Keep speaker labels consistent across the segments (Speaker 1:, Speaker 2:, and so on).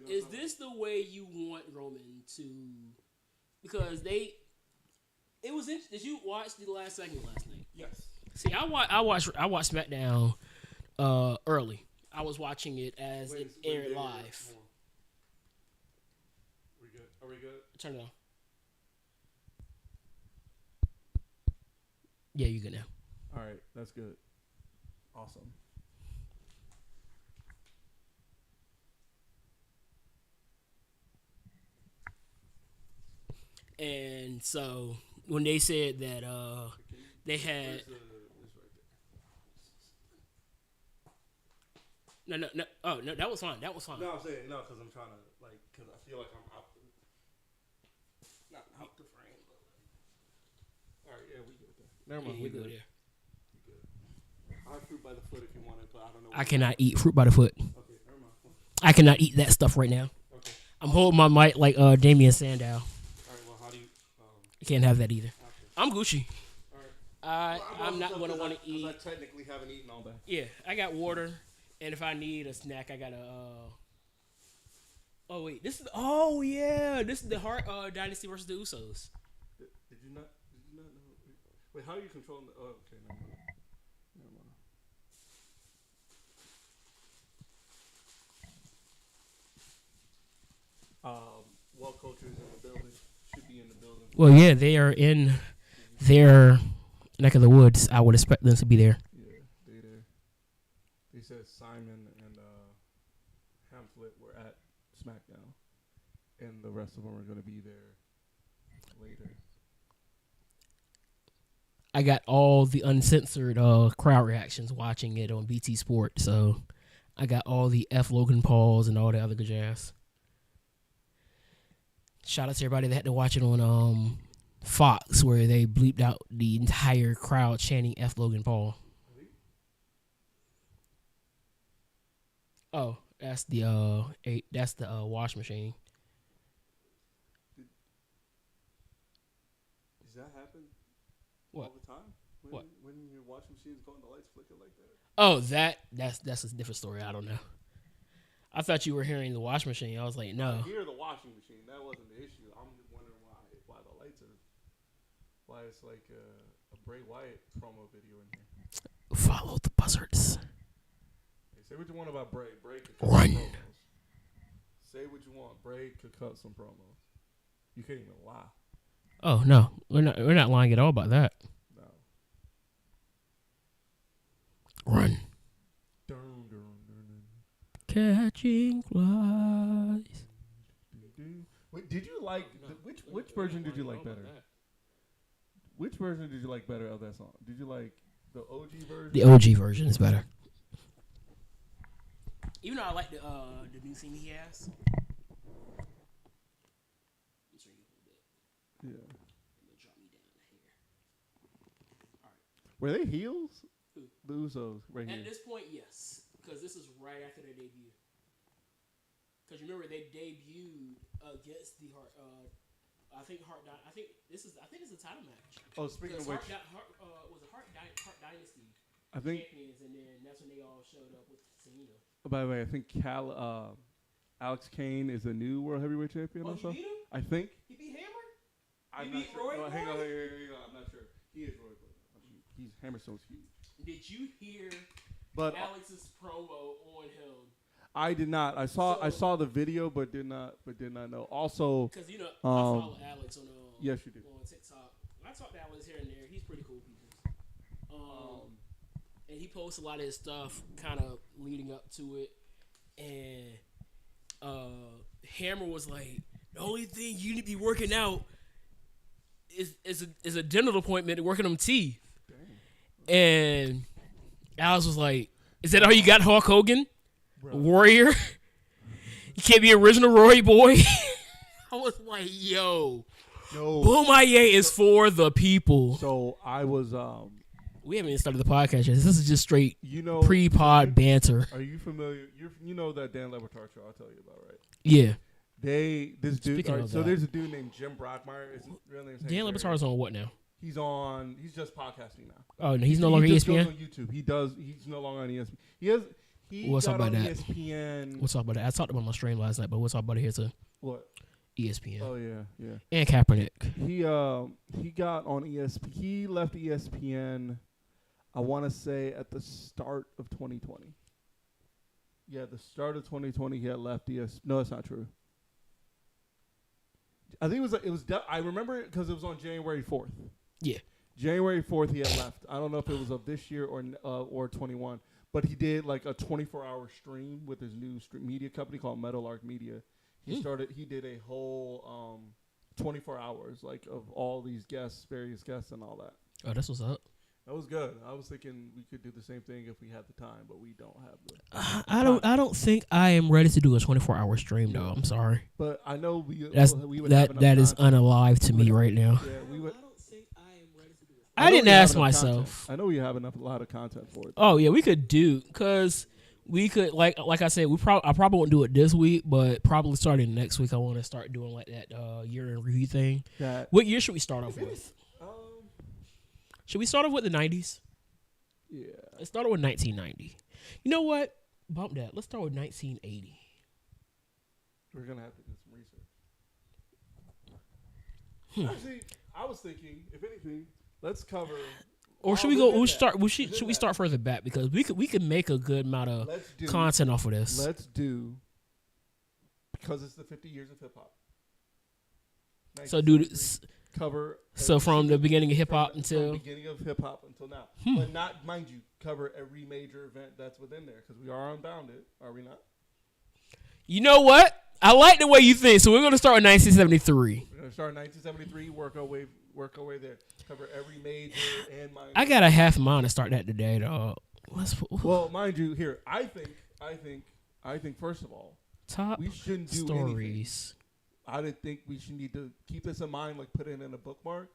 Speaker 1: Is this the way you want Roman to? Because it was interesting. Did you watch the last segment last night?
Speaker 2: Yes.
Speaker 1: See, I watched SmackDown early. I was watching it as it aired live.
Speaker 2: We good? Are we good?
Speaker 1: Turn it on. Yeah, you good now.
Speaker 2: All right, that's good. Awesome.
Speaker 1: And so when they said that they had no, oh no, that was fine.
Speaker 2: No, I'm saying no because I'm trying to because I feel like I'm out. Not out the frame, but all right, yeah, we good there. Never mind, we good.
Speaker 1: There.
Speaker 2: We good. I have fruit by the foot if you want it, but I don't know.
Speaker 1: I cannot eat fruit by the foot.
Speaker 2: Okay, never mind.
Speaker 1: I cannot eat that stuff right now.
Speaker 2: Okay.
Speaker 1: I'm holding my mic like Damian Sandow.
Speaker 2: All right, well, how do you?
Speaker 1: You can't have that either.
Speaker 2: Okay.
Speaker 1: I'm Gucci.
Speaker 2: All right.
Speaker 1: I'm not going to want to eat.
Speaker 2: I technically haven't eaten all day.
Speaker 1: Yeah, I got water, and if I need a snack, I got a. Oh wait, this is. Oh yeah, this is the Hart Dynasty versus the Usos.
Speaker 2: Did you not know? Wait, how are you controlling the? Oh, okay, never mind. Well, culture is in the building. Should be in the building.
Speaker 1: Well, yeah, they are in their neck of the woods. I would expect them to be there.
Speaker 2: Yeah, they there. They said Simon and Hamlet were at SmackDown, and the rest of them are going to be there later.
Speaker 1: I got all the uncensored crowd reactions watching it on BT Sport, so I got all the F Logan Pauls and all the other good jazz. Shout out to everybody that had to watch it on Fox, where they bleeped out the entire crowd chanting F Logan Paul. Oh, that's the wash machine.
Speaker 2: Does that happen
Speaker 1: What?
Speaker 2: all the time? When your washing machines go and the lights flicker like that?
Speaker 1: Oh, that's a different story. I don't know. I thought you were hearing the wash machine. I was like, no.
Speaker 2: I hear the washing machine. That wasn't the issue. I'm wondering why the lights are. Why it's like a Bray Wyatt promo video in here.
Speaker 1: Follow the buzzards.
Speaker 2: Hey, say what you want about Bray. Bray could
Speaker 1: cut some
Speaker 2: promos. Say what you want. Bray could cut some promos. You can't even lie.
Speaker 1: Oh no, we're not lying at all about that.
Speaker 2: No.
Speaker 1: Run. Catching flies.
Speaker 2: Wait, did you like which version did you like better? Which version did you like better of that song? Did you like the OG version?
Speaker 1: The OG version is better. Even though I like the new theme he has.
Speaker 2: Yeah. Drop me down here. All right. Were they heels?
Speaker 1: Who?
Speaker 2: The Usos right here.
Speaker 1: At this point, yes, because this is right after their debut. Because remember they debuted against the Hart. I think this is a title match.
Speaker 2: Oh, speaking of which,
Speaker 1: was it Hart Dynasty?
Speaker 2: I think
Speaker 1: champions, and then that's when they all showed up with Cena.
Speaker 2: By the way, I think Alex Kane is the new World Heavyweight Champion.
Speaker 1: Oh,
Speaker 2: also,
Speaker 1: he beat him?
Speaker 2: I think
Speaker 1: He beat Hammer.
Speaker 2: I'm
Speaker 1: He
Speaker 2: not
Speaker 1: beat
Speaker 2: sure.
Speaker 1: Roy
Speaker 2: No, hang on,
Speaker 1: Roy?
Speaker 2: I'm not sure. He is Roy Roy. He's Hammerstone's huge.
Speaker 1: Did you hear
Speaker 2: But
Speaker 1: Alex's promo on him?
Speaker 2: I did not. I saw the video, but did not know. Also,
Speaker 1: because I follow Alex on
Speaker 2: yes, you do.
Speaker 1: on TikTok. I talk to Alex here and there. He's pretty cool people. And he posts a lot of his stuff, kind of leading up to it. And Hammer was like, the only thing you need to be working out is a dental appointment and working on teeth. Dang. And Alex was like, is that all you got, Hulk Hogan? Bro. Warrior? You can't be original Roy boy? I was like, yo. No. Boom-Aye is for the people.
Speaker 2: So I was
Speaker 1: we haven't even started the podcast yet. This is just straight pre-pod banter.
Speaker 2: Are you familiar? You know that Dan Le Batard show I'll tell you about, right?
Speaker 1: Yeah.
Speaker 2: There's a dude named Jim Brockmeyer. His real name is
Speaker 1: Dan Le Batard's on what now?
Speaker 2: He's just podcasting now.
Speaker 1: Oh, no, he's no longer ESPN?
Speaker 2: Goes on YouTube. He's no longer on ESPN. He
Speaker 1: We'll talk
Speaker 2: got
Speaker 1: about
Speaker 2: on
Speaker 1: that.
Speaker 2: ESPN.
Speaker 1: We'll talk about that. I talked about my stream last night, but we'll talk about it here too.
Speaker 2: What?
Speaker 1: ESPN
Speaker 2: Oh yeah.
Speaker 1: and Kaepernick.
Speaker 2: He got on ESPN. He left ESPN. I want to say at the start of 2020. Yeah, the start of 2020, he had left ESPN. No, that's not true. I think I remember it because it was on January 4th.
Speaker 1: Yeah.
Speaker 2: January 4th, he had left. I don't know if it was of this year or 21, but he did like a 24-hour stream with his new media company called Meadowlark Media. He did a whole 24 hours like of all these various guests and all that.
Speaker 1: Oh, that's what's up.
Speaker 2: That was good. I was thinking we could do the same thing if we had the time, but we don't have the.
Speaker 1: I don't think I am ready to do a 24-hour stream though. I'm sorry.
Speaker 2: But I know we would
Speaker 1: that is unalive to me right now.
Speaker 2: Yeah, we would.
Speaker 1: I don't think I am ready to do it. I didn't ask myself.
Speaker 2: Content. I know we have a lot of content for it.
Speaker 1: Oh yeah, we could do because we could like I said I probably won't do it this week, but probably starting next week I want to start doing like that year in review thing. What year should we start off with? Should we start off with the 90s?
Speaker 2: Yeah.
Speaker 1: Let's start with 1990. You know what? Bump that. Let's start with 1980.
Speaker 2: We're going to have to do some research. Actually, I was thinking, if anything, let's cover.
Speaker 1: Or should we go? Should we start further back because we could make a good amount of content off of this.
Speaker 2: Let's do because it's the 50 years of hip hop.
Speaker 1: So dude,
Speaker 2: cover.
Speaker 1: So from the beginning of hip hop until
Speaker 2: the beginning of hip hop until now, but not mind you, cover every major event that's within there because we are unbounded, are we not?
Speaker 1: You know what? I like the way you think. So we're going to start in 1973.
Speaker 2: We're going to start in 1973. Work our way there. Cover every major and minor.
Speaker 1: I got a half mind to start that today, dog.
Speaker 2: Well, mind you, here I think first of all,
Speaker 1: top
Speaker 2: we shouldn't do
Speaker 1: stories.
Speaker 2: Anything. I didn't think we should need to keep this in mind, like put it in a bookmark.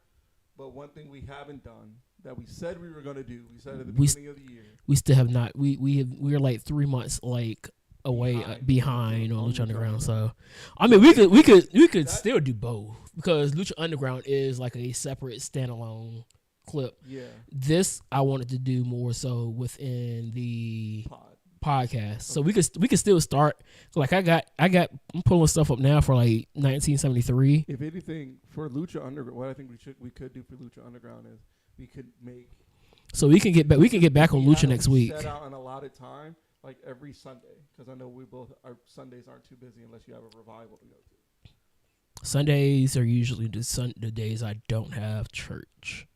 Speaker 2: But one thing we haven't done that we said we were going to do, we said at the beginning of the year.
Speaker 1: We still have not. We're like 3 months like away behind on Lucha Underground. So, I mean, we could still do both because Lucha Underground is like a separate standalone clip.
Speaker 2: Yeah.
Speaker 1: This I wanted to do more so within the podcast, so we could still start. Like I'm pulling stuff up now for like 1973.
Speaker 2: If anything, for Lucha Underground, what I think we could do for Lucha Underground is we could make.
Speaker 1: So we can get back. We can get back on Lucha next week.
Speaker 2: Set out an allotted time, like every Sunday, because I know our Sundays aren't too busy unless you have a revival to go to.
Speaker 1: Sundays are usually the days I don't have church.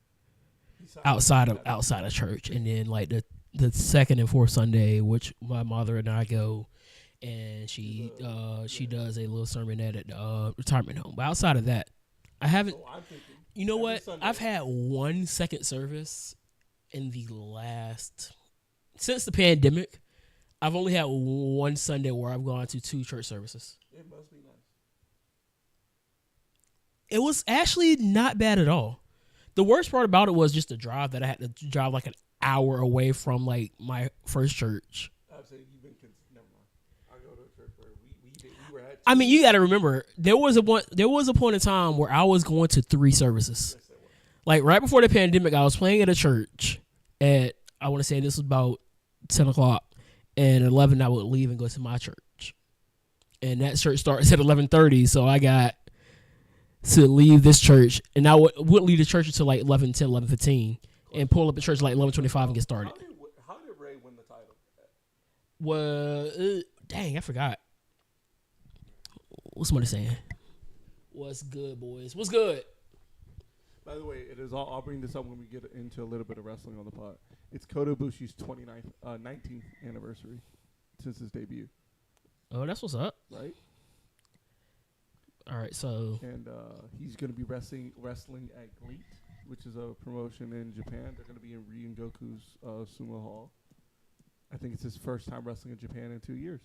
Speaker 1: Outside of church, and then like the second and fourth Sunday, which my mother and I go, and she does a little sermon at the retirement home. But outside of that, I haven't. So I'm thinking, you know what? Sunday, I've had one second service in the last since the pandemic. I've only had one Sunday where I've gone to 2 church services.
Speaker 2: It must be nice.
Speaker 1: It was actually not bad at all. The worst part about it was just the drive that I had to drive like an hour away from like my first church.
Speaker 2: I've said you've been never mind. I go to a church where we were at.
Speaker 1: I mean, you got to remember there was a point in time where I was going to 3 services. Yes, like right before the pandemic, I was playing at a church at I want to say this was about 10 o'clock, and at 11 I would leave and go to my church, and that church starts at 11:30, so I got to leave this church, and I wouldn't leave the church until like 11:10, 11:15, and pull up at church like 11:25 and get started.
Speaker 2: How did Ray win the title?
Speaker 1: Well, dang, I forgot. What's somebody saying? What's good, boys? What's good?
Speaker 2: By the way, it is all. I'll bring this up when we get into a little bit of wrestling on the pod. It's Kota Ibushi's 19th anniversary since his debut.
Speaker 1: Oh, that's what's up,
Speaker 2: right?
Speaker 1: All right, so
Speaker 2: and he's going to be wrestling at GLEAT, which is a promotion in Japan. They're going to be in Ryu Goku's Sumo Hall. I think it's his first time wrestling in Japan in 2 years.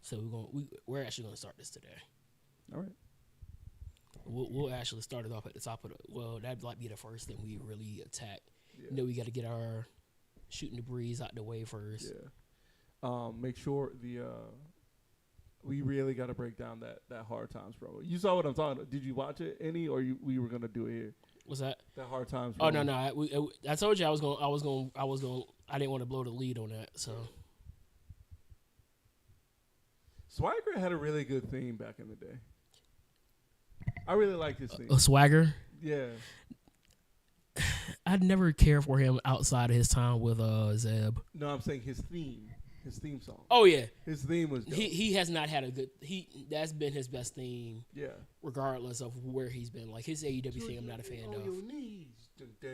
Speaker 1: So we're actually going to start this today.
Speaker 2: All right.
Speaker 1: We'll actually start it off at the top of that'd like be the first thing we really attack. Yeah. You know, we got to get our shooting the breeze out the way first.
Speaker 2: Yeah. Make sure we really got to break down that Hard Times promo. You saw what I'm talking about. Did you watch it or we were gonna do it here?
Speaker 1: What's that?
Speaker 2: That Hard Times promo.
Speaker 1: Oh no! I told you I was going I didn't want to blow the lead on that. So
Speaker 2: Swagger had a really good theme back in the day. I really liked his theme.
Speaker 1: a Swagger.
Speaker 2: Yeah.
Speaker 1: I'd never cared for him outside of his time with Zeb.
Speaker 2: No, I'm saying his theme song.
Speaker 1: Oh yeah,
Speaker 2: His theme was dope.
Speaker 1: he has not had a good. That's been his best theme,
Speaker 2: Yeah.
Speaker 1: regardless of where he's been. Like his AEW thing, I'm not a fan
Speaker 2: On
Speaker 1: of.
Speaker 2: your knees. Dun, dun,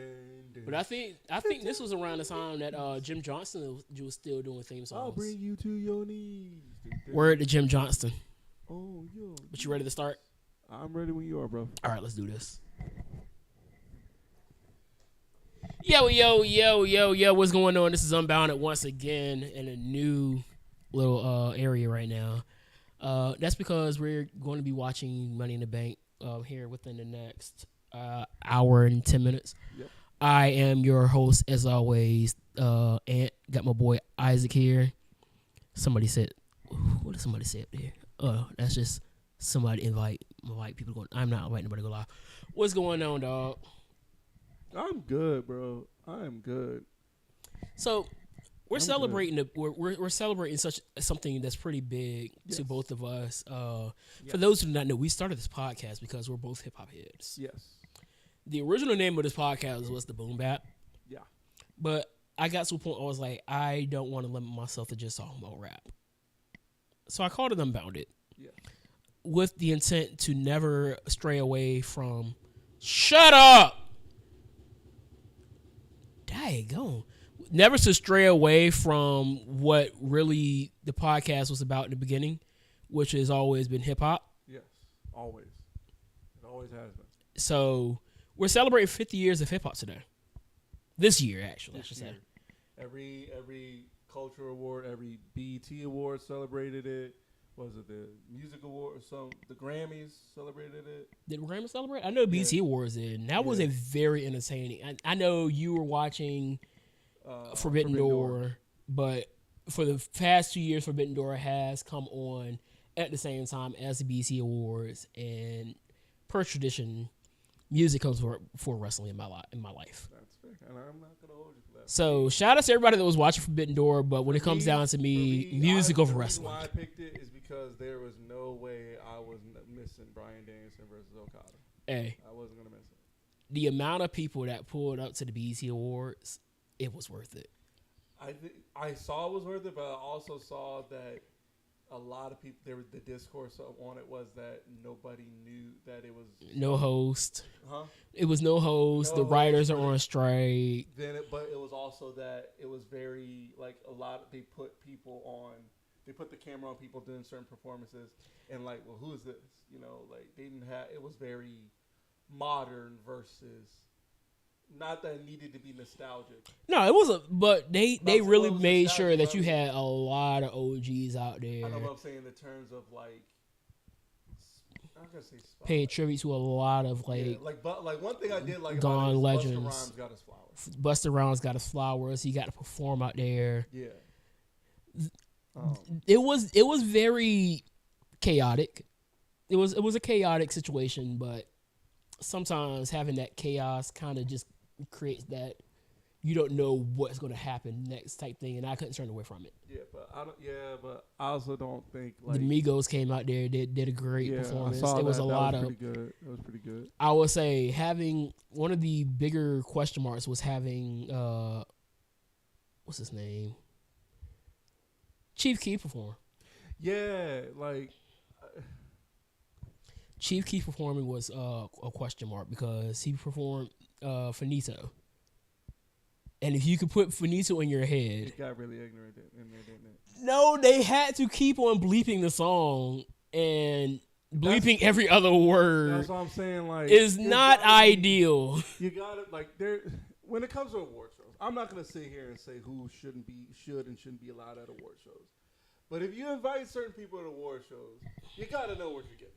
Speaker 2: dun.
Speaker 1: But I think this was around the time that Jim Johnston was still doing theme songs.
Speaker 2: I'll bring you to your knees. Dun, dun.
Speaker 1: Word to Jim Johnston.
Speaker 2: Oh, yo.
Speaker 1: But you ready to start?
Speaker 2: I'm ready when you are, bro.
Speaker 1: All right, let's do this. Yo, what's going on? This is Unbounded once again in a new little area right now. That's because we're going to be watching Money in the Bank here within the next hour and 10 minutes.
Speaker 2: Yep.
Speaker 1: I am your host, as always, Ant. Got my boy Isaac here. Somebody said, what did somebody say up there? Oh, that's just somebody invite people going. I'm not inviting nobody to go live. What's going on, dog?
Speaker 2: I'm good, bro. I am good.
Speaker 1: So we're
Speaker 2: I'm
Speaker 1: celebrating we're celebrating something that's pretty big
Speaker 2: Yes.
Speaker 1: to both of us. For
Speaker 2: Yes.
Speaker 1: those who do not know, we started this podcast because we're both hip hop heads.
Speaker 2: Yes.
Speaker 1: The original name of this podcast was the Boom Bap,
Speaker 2: Yeah.
Speaker 1: but I got to a point where I was like, I don't want to limit myself to just talking about rap. So I called it Unbounded
Speaker 2: Yeah.
Speaker 1: with the intent to never stray away from. Shut up. Daggone. Never to stray away from what really the podcast was about in the beginning, which has always been hip hop.
Speaker 2: Yes. Always. It always has been.
Speaker 1: So we're celebrating 50 years of hip hop today. This year, actually, I
Speaker 2: This
Speaker 1: should
Speaker 2: year.
Speaker 1: say.
Speaker 2: Every culture award, every BET award celebrated it. Was it the music award? The Grammys celebrated it.
Speaker 1: Did Grammy celebrate? I know BT Awards did. And that was a very entertaining. I know you were watching Forbidden Door, but for the past 2 years, Forbidden Door has come on at the same time as the BT Awards, and per tradition, music comes for wrestling in my life.
Speaker 2: That's fair, and I'm not gonna hold you for that.
Speaker 1: So shout out to everybody that was watching Forbidden Door, but when it comes down to me, music over
Speaker 2: the
Speaker 1: wrestling.
Speaker 2: reason why I picked it is because there was no way I was missing Bryan Danielson versus Okada.
Speaker 1: Hey,
Speaker 2: I wasn't gonna miss it.
Speaker 1: the amount of people that pulled up to the BT Awards, it was worth it.
Speaker 2: I saw it was worth it, but I also saw that a lot of people the discourse on it was that nobody knew that it was
Speaker 1: No host.
Speaker 2: huh.
Speaker 1: It was no host.
Speaker 2: No
Speaker 1: The writers
Speaker 2: host,
Speaker 1: are on strike.
Speaker 2: But it was also that it was very like a lot. They put people on. They put the camera on people doing certain performances, and like, well, who is this? You know, like they didn't have. It was very modern versus. Not that it needed to be nostalgic.
Speaker 1: No, it wasn't. But they really
Speaker 2: what was
Speaker 1: made
Speaker 2: nostalgic
Speaker 1: sure that you
Speaker 2: about it?
Speaker 1: had a lot of OGs out there
Speaker 2: I know what I'm saying in the terms of like. I'm not gonna say spotlight.
Speaker 1: paying tribute to a lot of
Speaker 2: Yeah, like one thing I did like
Speaker 1: gone
Speaker 2: about it is
Speaker 1: legends.
Speaker 2: Busta Rhymes got his flowers.
Speaker 1: Busta Rhymes got his flowers. He got to perform out there.
Speaker 2: Yeah.
Speaker 1: It was very chaotic. It was a chaotic situation, but sometimes having that chaos kind of just creates that you don't know what's going to happen next type thing, and I couldn't turn away from it.
Speaker 2: Yeah, but I don't. Yeah, but I also don't think like
Speaker 1: The Migos came out there, did a great performance.
Speaker 2: I saw
Speaker 1: It was
Speaker 2: that.
Speaker 1: a
Speaker 2: That
Speaker 1: lot
Speaker 2: was
Speaker 1: of.
Speaker 2: pretty good. It was pretty good.
Speaker 1: I would say having one of the bigger question marks was having what's his name, Chief Keef perform.
Speaker 2: Yeah, like
Speaker 1: Chief Keef performing was a question mark because he performed Finito. And if you could put Finito in your head,
Speaker 2: it got really ignorant in there, didn't it?
Speaker 1: no, they had to keep on bleeping the song and bleeping every other word
Speaker 2: That's what I'm saying. Like,
Speaker 1: is
Speaker 2: there's
Speaker 1: not
Speaker 2: gotta be-
Speaker 1: ideal.
Speaker 2: You got to like there. When it comes to award shows, I'm not gonna sit here and say who should and shouldn't be allowed at award shows. But if you invite certain people to award shows, you gotta know what you're getting.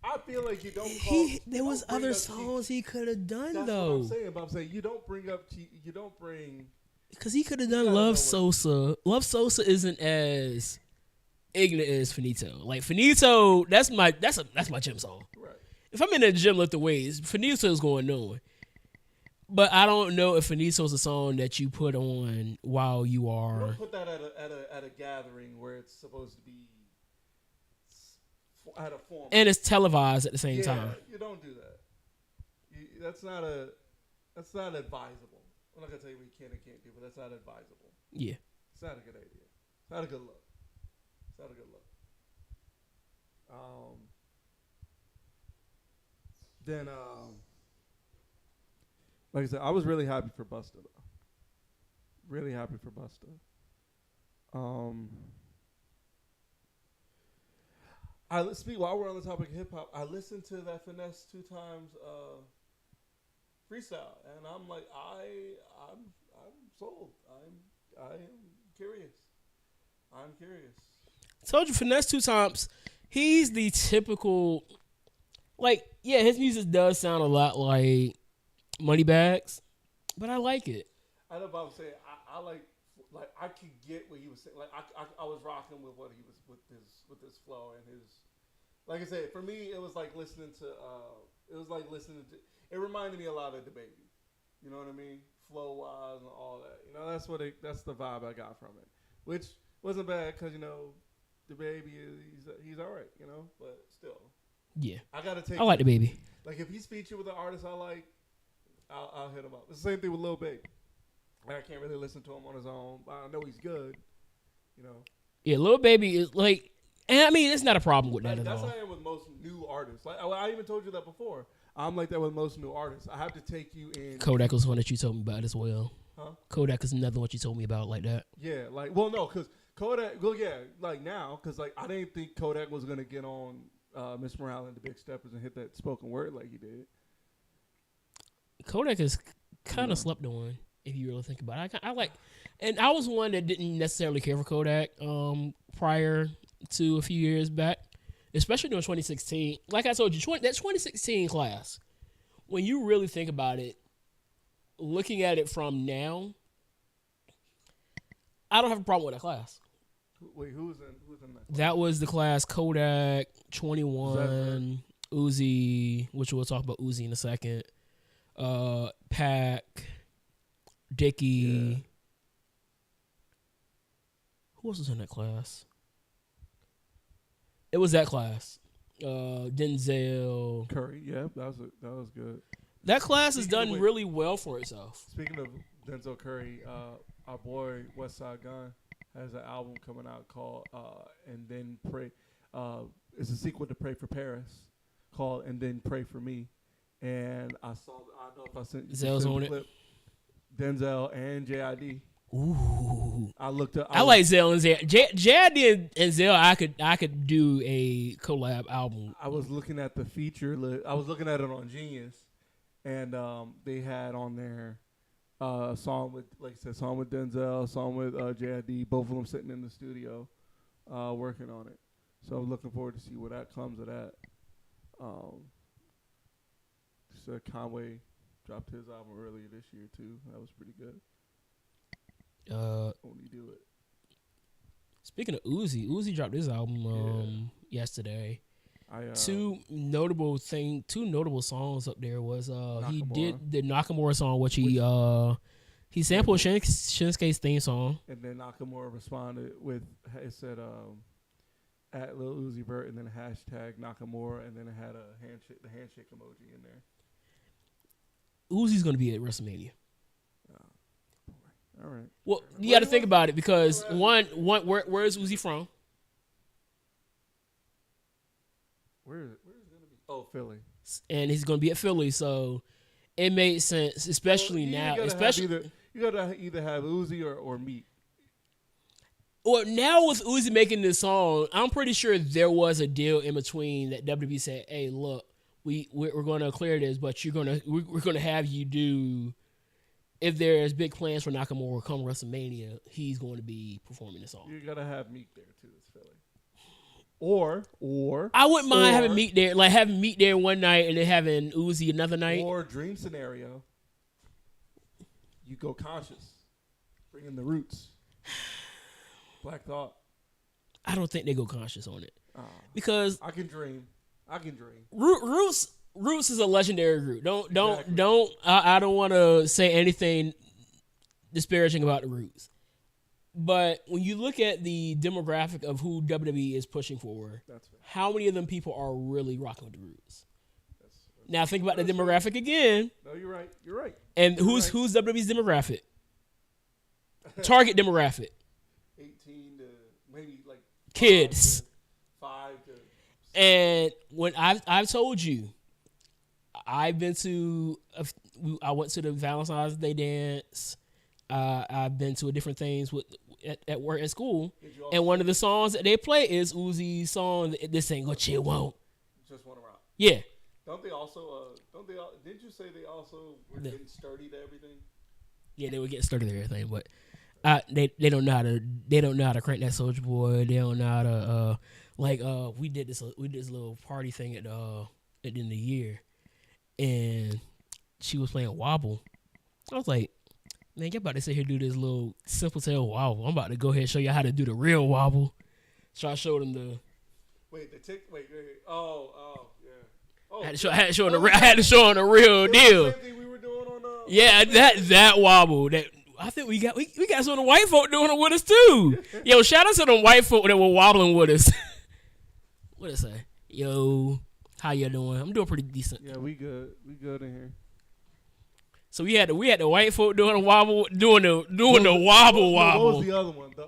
Speaker 2: I feel like you don't call.
Speaker 1: There was
Speaker 2: don't bring
Speaker 1: other
Speaker 2: up
Speaker 1: songs he could have done
Speaker 2: That's
Speaker 1: though.
Speaker 2: what I'm saying. But I'm saying you don't bring up. You don't bring.
Speaker 1: Because he could have done
Speaker 2: gotta know
Speaker 1: Love
Speaker 2: what-
Speaker 1: Sosa. Love Sosa isn't as ignorant as Finito. Like Finito, that's my gym song.
Speaker 2: Right.
Speaker 1: If I'm in the gym lifting weights, Finito's going nowhere. But I don't know if Finito's a song that you put on while you
Speaker 2: You
Speaker 1: are.
Speaker 2: don't put that at a gathering where it's supposed to be at a form.
Speaker 1: And it's televised at the same time.
Speaker 2: You don't do that. That's not advisable. I'm not gonna tell you what you can and can't do, but that's not advisable.
Speaker 1: Yeah.
Speaker 2: It's not a good idea. It's not a good look. It's not a good look. Then like I said, I was really happy for Busta though. Really happy for Busta. While we're on the topic of hip hop, I listened to that Finesse 2 Times freestyle, and I'm like, I'm sold. I am curious. I'm curious.
Speaker 1: Told you, Finesse 2 Times. He's the typical, like, yeah, his music does sound a lot like Moneybags, but I like it.
Speaker 2: I know what I'm saying. I like I could get what he was saying. Like I was rocking with what he was with his flow and his. Like I said, for me, it was like listening to. It reminded me a lot of DaBaby. You know what I mean? Flow wise and all that. You know, that's the vibe I got from it, which wasn't bad because DaBaby he's all right. You know, but still.
Speaker 1: Yeah.
Speaker 2: I
Speaker 1: like DaBaby.
Speaker 2: Like if he's featured with an artist I like, I'll hit him up. It's the same thing with Lil Baby. I can't really listen to him on his own, but I know he's good. You know.
Speaker 1: Yeah, Lil Baby is like, and I mean, it's not a problem with that at
Speaker 2: that's
Speaker 1: all.
Speaker 2: how I am with most new artists. Like I even told you that before. I'm like that with most new artists. I have to take you in.
Speaker 1: Kodak was one that you told me about as well.
Speaker 2: Huh?
Speaker 1: Kodak is another one you told me about like that.
Speaker 2: Yeah, like no, because Kodak. Well, yeah, like now, because like I didn't think Kodak was gonna get on Miss Morale and the Big Steppers and hit that spoken word like he did.
Speaker 1: Kodak is kind of slept on. If you really think about it, I like, and I was one that didn't necessarily care for Kodak prior to a few years back, especially during 2016. Like I told you, that 2016 class, when you really think about it, looking at it from now, I don't have a problem with that class.
Speaker 2: Wait, who's in that class?
Speaker 1: That was the class Kodak, 21, Uzi, which we'll talk about Uzi in a second, Pac, Dickie. Yeah. Who else was in that class? It was that class. Denzel.
Speaker 2: Curry, yeah, that was good.
Speaker 1: That class has done really well for itself.
Speaker 2: Speaking of Denzel Curry, our boy Westside Gunn has an album coming out called And Then Pray. It's a sequel to Pray for Paris called And Then Pray for Me. And I don't know if I sent you the clip. Denzel and JID.
Speaker 1: Ooh.
Speaker 2: I looked up.
Speaker 1: I like Zell and JID. JID and Zell, I could do a collab album.
Speaker 2: I was looking at the feature list. I was looking at it on Genius, and they had on there a song with, like I said, song with Denzel, song with JID. Both of them sitting in the studio, working on it. So I'm looking forward to see what that comes of that. Conway dropped his album earlier this year too. That was pretty good. Only do it.
Speaker 1: Speaking of Uzi dropped his album yesterday. Two notable songs up there was he did the Nakamura song, which he sampled Shinsuke's theme song.
Speaker 2: And then Nakamura responded with, it said at Lil Uzi Vert and then hashtag Nakamura, and then it had the handshake emoji in there.
Speaker 1: Uzi's gonna be at WrestleMania.
Speaker 2: All right.
Speaker 1: Well, you got to think about it because where is Uzi from?
Speaker 2: Where is it gonna be? Oh, Philly.
Speaker 1: And he's gonna be at Philly, so it made sense, especially now.
Speaker 2: You gotta either have Uzi or Meek.
Speaker 1: Well, now with Uzi making this song, I'm pretty sure there was a deal in between that WWE said, "Hey, look, we're going to clear this, but we're going to have you do, if there's big plans for Nakamura come WrestleMania, he's going to be performing the song."
Speaker 2: You gotta have Meek there too. It's Philly. Or
Speaker 1: I wouldn't mind having Meek there, like having Meek there one night and then having Uzi another night.
Speaker 2: Or dream scenario, you go conscious, bring in the Roots, Black Thought.
Speaker 1: I don't think they go conscious on it because
Speaker 2: I can dream.
Speaker 1: Roots Roots is a legendary group.
Speaker 2: Exactly.
Speaker 1: I don't want to say anything disparaging about the Roots. But when you look at the demographic of who WWE is pushing for,
Speaker 2: That's fair.
Speaker 1: how many of them people are really rocking with the Roots?
Speaker 2: That's
Speaker 1: Now think about the
Speaker 2: That's fair.
Speaker 1: demographic again,
Speaker 2: No, you're right. You're right.
Speaker 1: and
Speaker 2: You're
Speaker 1: who's
Speaker 2: right.
Speaker 1: WWE's demographic? Target demographic:
Speaker 2: 18 to maybe like
Speaker 1: kids.
Speaker 2: 5 to.
Speaker 1: And when I've told you, I've been to I went to the Valentine's Day dance. I've been to different things at work at school,
Speaker 2: Did you also
Speaker 1: and one of the songs that they play is Uzi's song. This ain't what you want.
Speaker 2: just want to rock?
Speaker 1: Yeah,
Speaker 2: Don't they also? Don't they? Did you say they also were
Speaker 1: No.
Speaker 2: getting sturdy to everything?
Speaker 1: yeah, they were getting started and everything, but they don't know how to crank that Soulja Boy. They don't know how to we did this little party thing at the end of the year, and she was playing Wobble. I was like, man, you about to sit here and do this little simple tail wobble. I'm about to go ahead and show you how to do the real wobble. So I showed them the.
Speaker 2: Wait, the tick. Wait. Oh, yeah. Oh,
Speaker 1: I had to show them the real
Speaker 2: it was
Speaker 1: deal.
Speaker 2: the same thing we were doing on.
Speaker 1: Yeah, that wobble. That I think we got some of the white folk doing it with us too. Yo, shout out to them white folk that were wobbling with us. What did I say? Yo, how you doing? I'm doing pretty decent.
Speaker 2: Yeah, we good. We good in here.
Speaker 1: So we had the white folk doing the wobble, doing the wobble
Speaker 2: What
Speaker 1: wobble.
Speaker 2: was the other one? The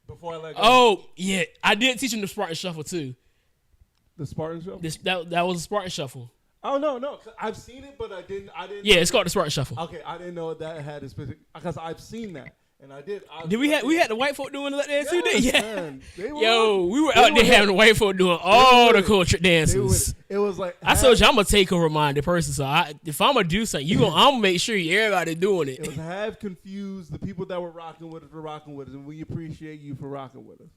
Speaker 2: before I let go.
Speaker 1: Oh yeah, I did teach them the Spartan Shuffle too.
Speaker 2: The Spartan Shuffle.
Speaker 1: That was a Spartan Shuffle.
Speaker 2: Oh no, I've seen it, but I didn't.
Speaker 1: Yeah, it's called the Spartan Shuffle.
Speaker 2: Okay, I didn't know that had a specific because I've seen that and I did.
Speaker 1: Did we had the white folk doing it like that too?
Speaker 2: Yes,
Speaker 1: Yeah.
Speaker 2: man. They were-
Speaker 1: Yo, we were
Speaker 2: they
Speaker 1: out
Speaker 2: were
Speaker 1: there
Speaker 2: with
Speaker 1: having the white folk doing all the
Speaker 2: with it.
Speaker 1: culture
Speaker 2: They were
Speaker 1: dances.
Speaker 2: with it. It was like
Speaker 1: I told you I'm a takeover minded person, so if I'm gonna do something, I'm gonna make sure everybody doing
Speaker 2: It was
Speaker 1: it.
Speaker 2: half confused. The people that were rocking with us were rocking with us, and we appreciate you for rocking with us.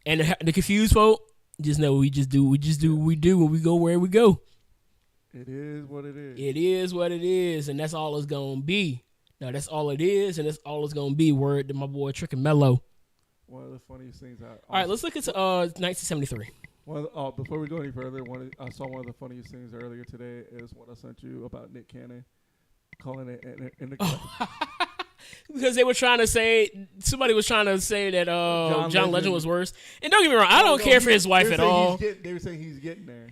Speaker 1: And the confused folk just know we just do what we do when we go where we go.
Speaker 2: It is what it is.
Speaker 1: It is what it is, and that's all it's gonna be. Now that's all it is, and that's all it's gonna be. Word to my boy Trick and Mello.
Speaker 2: One of the funniest things.
Speaker 1: All right, let's look into 1973.
Speaker 2: Before we go any further, I saw one of the funniest things earlier today is what I sent you about Nick Cannon calling it in the
Speaker 1: Because they were trying to say, somebody was trying to say that John Legend was worse. And don't get me wrong, I don't care for his wife at all.
Speaker 2: They were saying he's getting there.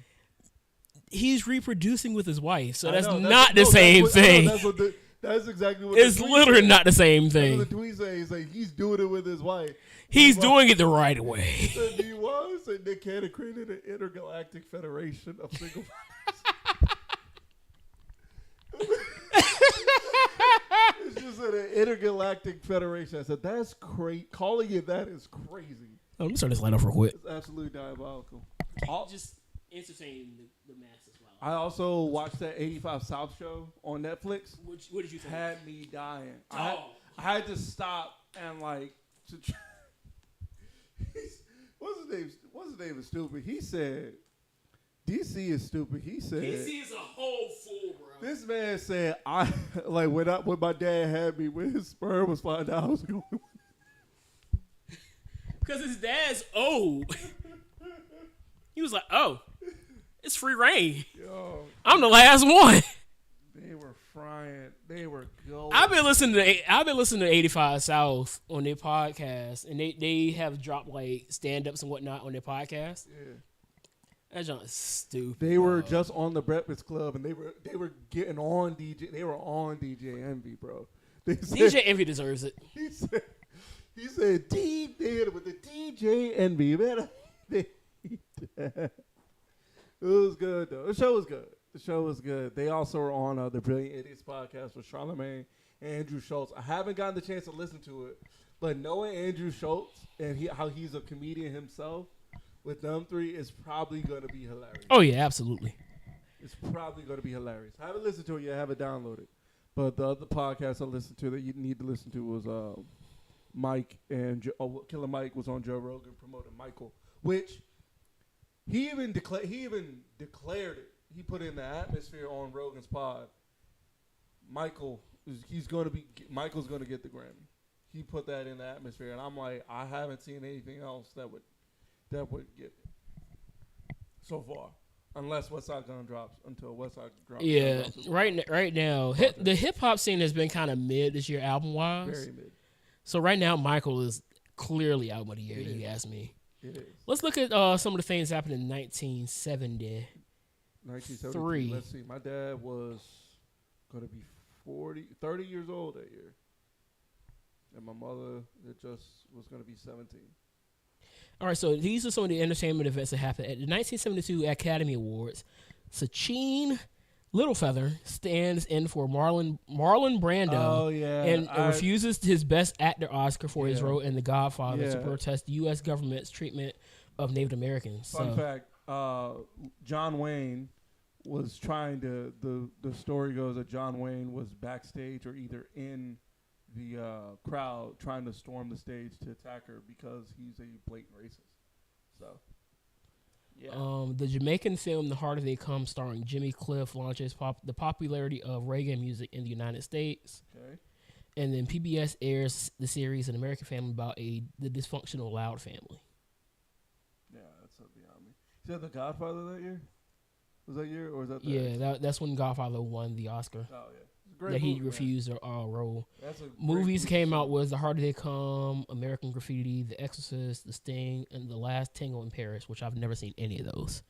Speaker 1: He's reproducing with his wife, so
Speaker 2: I
Speaker 1: that's
Speaker 2: know,
Speaker 1: not the same thing.
Speaker 2: That's exactly what
Speaker 1: It's
Speaker 2: the tweet
Speaker 1: literally
Speaker 2: said.
Speaker 1: not the same
Speaker 2: That's what
Speaker 1: thing.
Speaker 2: the tweet says. He's like, he's doing it with his wife.
Speaker 1: He's
Speaker 2: He
Speaker 1: doing it the right way.
Speaker 2: said he was, and Nick Cannon created an intergalactic federation of single It's just an intergalactic federation. I said, that's great. Calling it that is crazy.
Speaker 1: Let me turn this light off real quick.
Speaker 2: It's absolutely diabolical.
Speaker 1: Just entertain the masses.
Speaker 2: I also watched that 85 South show on Netflix.
Speaker 1: What did you think?
Speaker 2: Had me dying.
Speaker 1: Oh.
Speaker 2: I had to stop and like what's his name? What's his name is stupid. He said DC is stupid. He said
Speaker 1: is a whole fool, bro.
Speaker 2: this man said I like when my dad had me when his sperm was flying down, I was going
Speaker 1: Because his dad's old. He was like, oh, it's free reign.
Speaker 2: yo,
Speaker 1: I'm the last one.
Speaker 2: they were frying. They were going.
Speaker 1: I've been listening to 85 South on their podcast, and they have dropped like stand-ups and whatnot on their podcast.
Speaker 2: Yeah.
Speaker 1: That junk is stupid.
Speaker 2: They were just on the Breakfast Club, and they were getting on DJ. They were on DJ Envy, bro. They said,
Speaker 1: DJ Envy deserves it.
Speaker 2: He said D did with the DJ Envy, man. It was good though. The show was good. They also were on the Brilliant Idiots podcast with Charlamagne and Andrew Schultz. I haven't gotten the chance to listen to it, but knowing Andrew Schultz and how he's a comedian himself, with them three is probably going to be hilarious.
Speaker 1: Oh yeah, absolutely.
Speaker 2: It's probably going to be hilarious. I haven't listened to it yet. I have it downloaded. But the other podcast I listened to that you need to listen to was Mike and Killer Mike was on Joe Rogan promoting Michael, which he even declared it. He put in the atmosphere on Rogan's pod. Michael's going to get the Grammy. He put that in the atmosphere, and I'm like, I haven't seen anything else that would get it so far. Unless West Side Gun drops, until West Side drops.
Speaker 1: Yeah,
Speaker 2: drops his
Speaker 1: right now,
Speaker 2: project.
Speaker 1: the hip hop scene has been kind of mid this year, album wise.
Speaker 2: Very mid.
Speaker 1: So right now, Michael is clearly album of the year.
Speaker 2: It
Speaker 1: You
Speaker 2: is.
Speaker 1: ask me.
Speaker 2: It is.
Speaker 1: Let's look at some of the things happened in 1970.
Speaker 2: 1973. Let's see. My dad was going to be 30 years old that year. And my mother just was going to be 17.
Speaker 1: All right, so these are some of the entertainment events that happened at the 1972 Academy Awards. Sachin Littlefeather stands in for Marlon Brando.
Speaker 2: Oh, yeah.
Speaker 1: And refuses his Best Actor Oscar for his
Speaker 2: Yeah.
Speaker 1: role in The Godfather to
Speaker 2: Yeah.
Speaker 1: protest the U.S. government's treatment of Native Americans.
Speaker 2: Fun fact, John Wayne was trying to, the story goes that John Wayne was backstage or either in the crowd trying to storm the stage to attack her because he's a blatant racist. So, yeah.
Speaker 1: The Jamaican film The Harder They Come, starring Jimmy Cliff, launches the popularity of reggae music in the United States.
Speaker 2: Okay.
Speaker 1: And then PBS airs the series An American Family about the dysfunctional Loud family.
Speaker 2: Yeah, that's beyond me. Is that The Godfather that year? Was that year or was that the
Speaker 1: Yeah, that's when Godfather won the Oscar.
Speaker 2: Oh, yeah. It's a great
Speaker 1: That he
Speaker 2: movie, man.
Speaker 1: refused a role.
Speaker 2: That's a great
Speaker 1: Movies
Speaker 2: movie.
Speaker 1: came out was The Harder They Come, American Graffiti, The Exorcist, The Sting, and The Last Tango in Paris, which I've never seen any of those.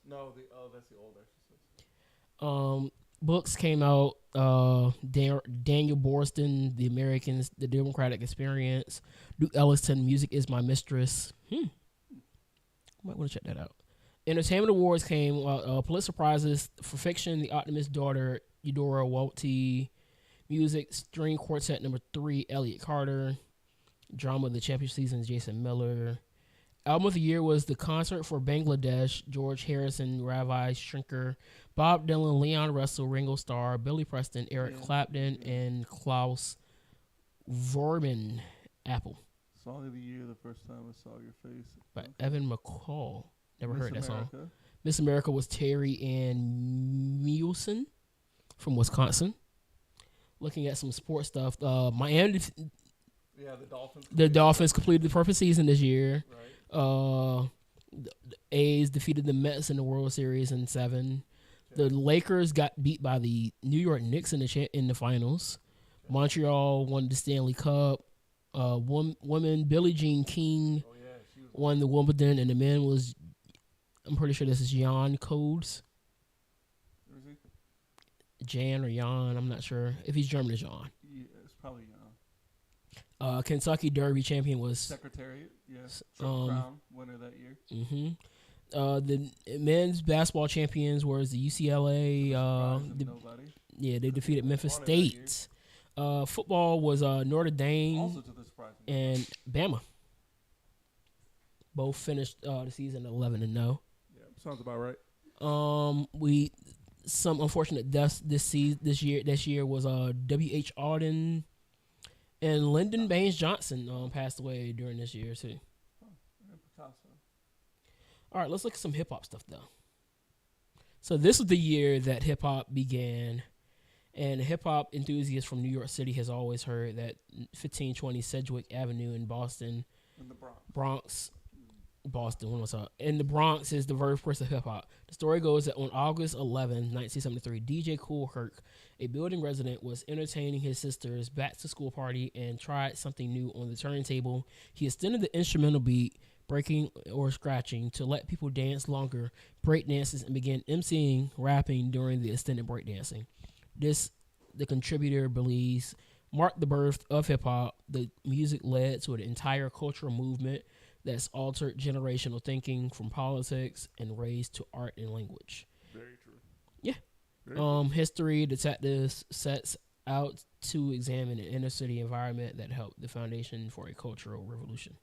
Speaker 2: No, that's the old Exorcist.
Speaker 1: Books came out. Daniel Boorstin, The Americans, The Democratic Experience, Duke Ellington, Music Is My Mistress. Might want to check that out. Entertainment awards came. Pulitzer Prizes for fiction: The Optimist's Daughter, Eudora Welty. Music: String Quartet No. 3, Elliot Carter. Drama: The Champion Seasons, Jason Miller. Album of the year was The Concert for Bangladesh, George Harrison, Ravi Shankar, Bob Dylan, Leon Russell, Ringo Starr, Billy Preston, Eric Clapton, and Klaus Vorman. Apple.
Speaker 2: Song of the year, The First Time I Saw Your Face.
Speaker 1: By Evan McCall. Never
Speaker 2: Miss
Speaker 1: heard that song.
Speaker 2: America.
Speaker 1: Miss America was Terry Ann Nielsen from Wisconsin. Looking at some sports stuff, Miami,
Speaker 2: Yeah, the Dolphins.
Speaker 1: the Dolphins completed the perfect season this year.
Speaker 2: Right.
Speaker 1: The A's defeated the Mets in the World Series in 7. The Lakers got beat by the New York Knicks in the finals. Montreal won the Stanley Cup. Women Billie Jean King
Speaker 2: Oh, yeah. She was
Speaker 1: won the Wimbledon, and the men was, I'm pretty sure this is Jan Codes.
Speaker 2: Where is he?
Speaker 1: Jan or Jan, I'm not sure. If he's German, it's Jan.
Speaker 2: Yeah, it's probably
Speaker 1: Kentucky Derby champion was
Speaker 2: Secretariat. Yes. Triple Crown winner that year.
Speaker 1: the men's basketball champions was the UCLA.
Speaker 2: Nobody.
Speaker 1: Yeah, they defeated Memphis
Speaker 2: Won it that year.
Speaker 1: State. Football was Notre Dame
Speaker 2: Also to the surprise.
Speaker 1: and Bama. Both finished the season 11-0.
Speaker 2: Yeah, sounds about right.
Speaker 1: Some unfortunate deaths this year was W.H. Auden and Lyndon Baines Johnson passed away during this year too.
Speaker 2: And Picasso.
Speaker 1: All right, let's look at some hip hop stuff though. So this was the year that hip hop began, and a hip hop enthusiast from New York City has always heard that 1520 Sedgwick Avenue in Boston,
Speaker 2: In the
Speaker 1: in the Bronx is the birthplace of hip hop. The story goes that on August 11, 1973, DJ Kool Herc, a building resident, was entertaining his sister's back to school party and tried something new on the turntable. He extended the instrumental beat, breaking or scratching, to let people dance longer, break dances, and began emceeing, rapping during the extended breakdancing. This, the contributor believes, marked the birth of hip hop. The music led to an entire cultural movement that's altered generational thinking from politics and raised to art and language.
Speaker 2: Very true.
Speaker 1: Yeah.
Speaker 2: Very
Speaker 1: History detectives sets out to examine an inner city environment that helped the foundation for a cultural revolution.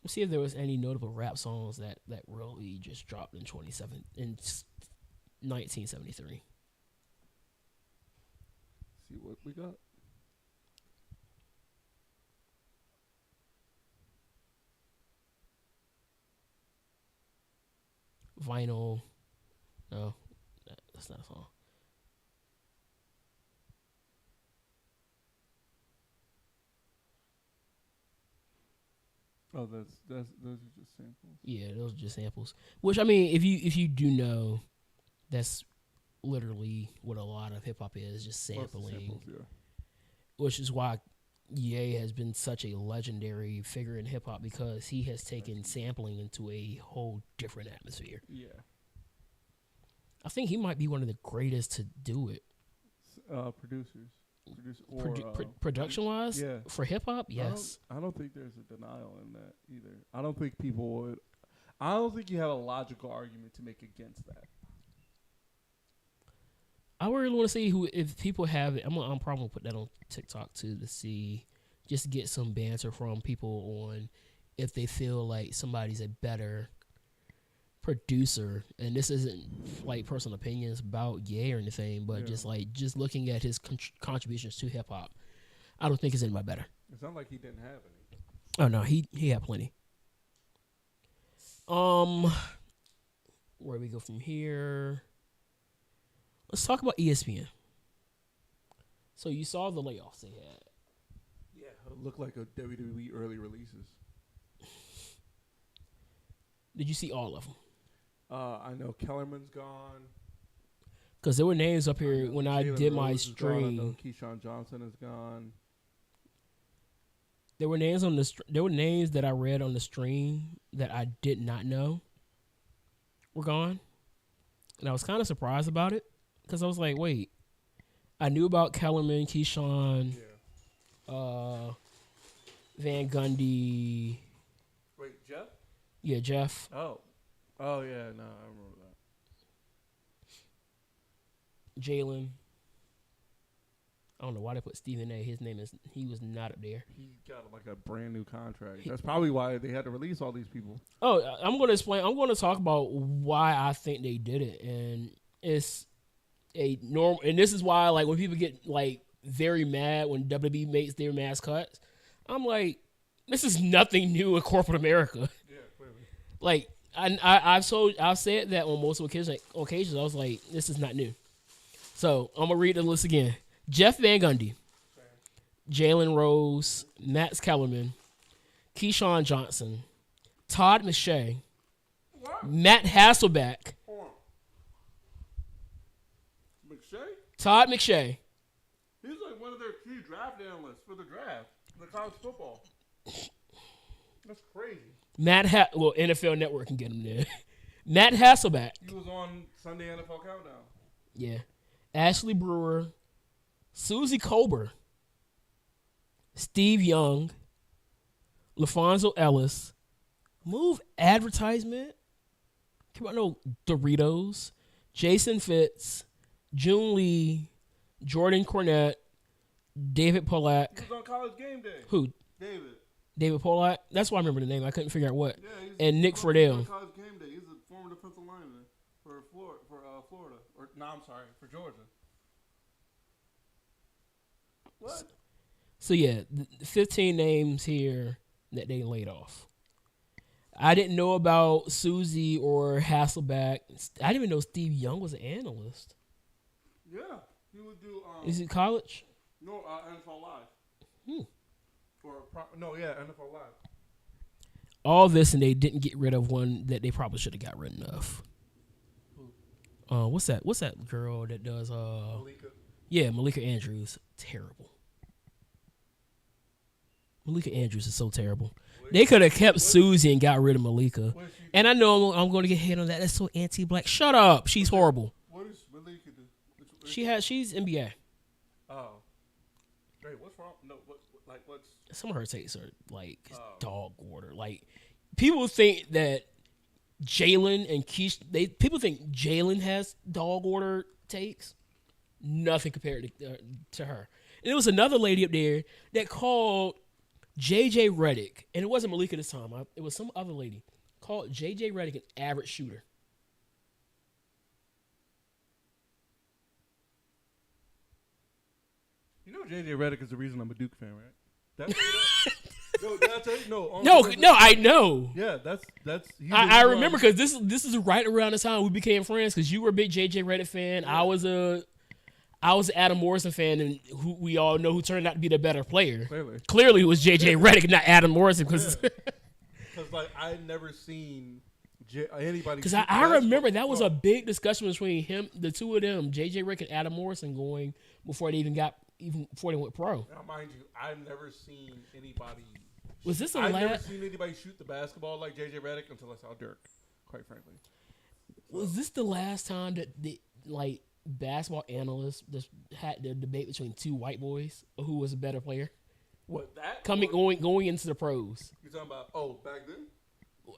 Speaker 1: Let's see if there was any notable rap songs that really just dropped in 1973.
Speaker 2: See what we got.
Speaker 1: Vinyl. No, that's not a song.
Speaker 2: Oh, those are just samples.
Speaker 1: Yeah, those are just samples. Which I mean, if you do know, that's literally what a lot of hip hop is, just sampling.
Speaker 2: Samples, yeah.
Speaker 1: Which is why Ye has been such a legendary figure in hip hop because he has taken sampling into a whole different atmosphere.
Speaker 2: Yeah.
Speaker 1: I think he might be one of the greatest to do it.
Speaker 2: Producers.
Speaker 1: Production wise,
Speaker 2: yeah.
Speaker 1: For hip hop, yes.
Speaker 2: I don't think there's a denial in that either. I don't think people would. I don't think you have a logical argument to make against that.
Speaker 1: I really want to see who, if people have it. I'm probably gonna put that on TikTok too to see, just to get some banter from people on if they feel like somebody's a better producer. And this isn't like personal opinions about Ye or anything, but just looking at his contributions to hip hop, I don't think it's anybody better.
Speaker 2: It's not like he didn't have any.
Speaker 1: Oh no, he had plenty. Where do we go from here? Let's talk about ESPN. So you saw the layoffs they had.
Speaker 2: Yeah, it looked like a WWE early releases.
Speaker 1: Did you see all of them?
Speaker 2: I know Kellerman's gone.
Speaker 1: Because there were names up here when I did my stream.
Speaker 2: I know Keyshawn Johnson is gone.
Speaker 1: There were names on the. There were names that I read on the stream that I did not know were gone, and I was kind of surprised about it because I was like, "Wait, I knew about Kellerman, Keyshawn, Van Gundy."
Speaker 2: Wait, Jeff?
Speaker 1: Yeah, Jeff.
Speaker 2: Oh yeah, no, I remember that.
Speaker 1: Jalen. I don't know why they put Stephen A. He was not up there.
Speaker 2: He got like a brand new contract. That's probably why they had to release all these people.
Speaker 1: Oh, I'm going to explain. I'm going to talk about why I think they did it, and it's a normal. And this is why, like, when people get like very mad when WWE makes their mass cuts, I'm like, this is nothing new in corporate America.
Speaker 2: Yeah, clearly.
Speaker 1: Like, I've said that on multiple occasions. I was like, this is not new. So I'm gonna read the list again. Jeff Van Gundy, Jalen Rose, Max Kellerman, Keyshawn Johnson, Todd McShay, Matt Hasselbeck, Todd McShay.
Speaker 2: He's like one of their key draft analysts for the draft, the college football. That's crazy.
Speaker 1: NFL Network can get him there. Matt Hasselbeck.
Speaker 2: He was on Sunday NFL Countdown.
Speaker 1: Yeah. Ashley Brewer, Susie Colbert, Steve Young, LaFonso Ellis, Move Advertisement, come on, no, Doritos, Jason Fitz, June Lee, Jordan Cornette, David Pollack.
Speaker 2: He was on College Game Day.
Speaker 1: Who? David Pollack? That's why I remember the name. I couldn't figure out what.
Speaker 2: Yeah,
Speaker 1: and Nick Friedel.
Speaker 2: On College Game Day. He's a former defensive lineman for Florida. For Georgia. What?
Speaker 1: So yeah, 15 names here that they laid off. I didn't know about Susie or Hasselbeck. I didn't even know Steve Young was an analyst.
Speaker 2: Yeah, he would do.
Speaker 1: Is it college?
Speaker 2: No, NFL Live. NFL Live.
Speaker 1: All this, and they didn't get rid of one that they probably should have got rid of. What's that? What's that girl that does?
Speaker 2: Malika.
Speaker 1: Yeah, Malika Andrews. Terrible. Malika Andrews is so terrible. They could have kept Susie and got rid of Malika. And I know I'm going to get hit on that. That's so anti-black. Shut up. She's horrible.
Speaker 2: What does Malika do?
Speaker 1: She's NBA.
Speaker 2: Oh. Wait, what's wrong? No, what's?
Speaker 1: Some of her takes are like dog water. Like, people think that Jalen and Keish, people think Jalen has dog water takes. Nothing compared to her. And there was another lady up there that called JJ Redick, and it wasn't Malika this time. It was some other lady called JJ Redick an average shooter.
Speaker 2: You know JJ Redick is the reason I'm a Duke fan, right? That's
Speaker 1: No, I know.
Speaker 2: Yeah, that's.
Speaker 1: I remember because this is right around the time we became friends because you were a big JJ Redick fan. Yeah. I was an Adam Morrison fan, and who we all know who turned out to be the better player.
Speaker 2: Clearly,
Speaker 1: it was JJ Redick, not Adam Morrison. Because
Speaker 2: because like I had never seen anybody.
Speaker 1: Because I remember that was a big discussion between him, the two of them, JJ Redick and Adam Morrison, going before they before they went pro.
Speaker 2: Now, mind you, I've never seen anybody.
Speaker 1: Was this
Speaker 2: I've never seen anybody shoot the basketball like JJ Redick until I saw Dirk. Quite frankly,
Speaker 1: was this the last time that the basketball analysts just had the debate between two white boys who was a better player?
Speaker 2: What that
Speaker 1: going into the pros?
Speaker 2: You're talking about? Back then.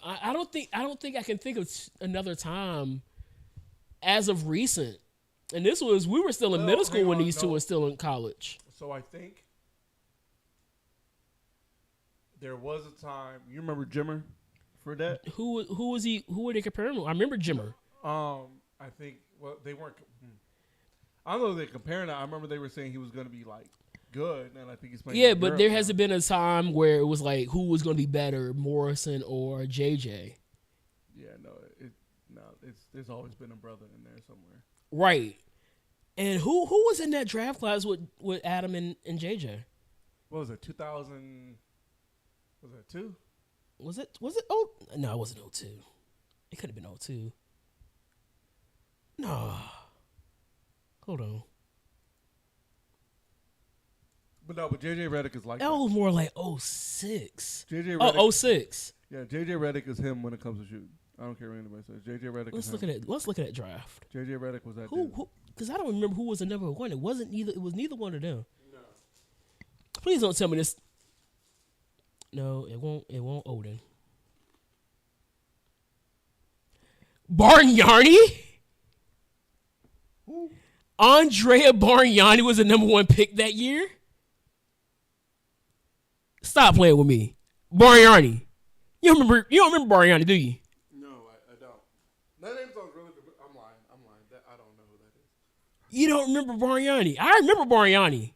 Speaker 1: I don't think I can think of another time as of recent. And we were still in middle school when these two were still in college.
Speaker 2: So I think there was a time. You remember Jimmer Fredette?
Speaker 1: Who was he? Who were they comparing him? I remember Jimmer.
Speaker 2: I think they weren't. I don't know if they're comparing it. I remember they were saying he was going to be like good, and I think he's playing.
Speaker 1: Yeah, but there hasn't been a time where it was like who was going to be better, Morrison or JJ.
Speaker 2: Yeah, there's always been a brother in there somewhere.
Speaker 1: Right. And who was in that draft class with Adam and JJ?
Speaker 2: What was it? 2000? Was that 2?
Speaker 1: Was it? Oh no, it wasn't 02. It could have been 02. No. Hold on.
Speaker 2: But JJ Redick is like
Speaker 1: that was more like 06.
Speaker 2: JJ Redick,
Speaker 1: 06.
Speaker 2: Yeah, JJ Redick is him when it comes to shooting. I don't care what anybody says. JJ Redick.
Speaker 1: Let's look at that draft.
Speaker 2: JJ Redick was that.
Speaker 1: Who? Because I don't remember who was the number one. It was neither one of them. No. Please don't tell me this. No, it won't. It won't. Odin. Bargnani.
Speaker 2: Who?
Speaker 1: Andrea Bargnani was the number one pick that year. Stop playing with me, Bargnani. You don't remember Bargnani, do you?
Speaker 2: No, I don't. That name sounds really good. I'm lying. I don't know who that is.
Speaker 1: You don't remember Bargnani? I remember Bargnani.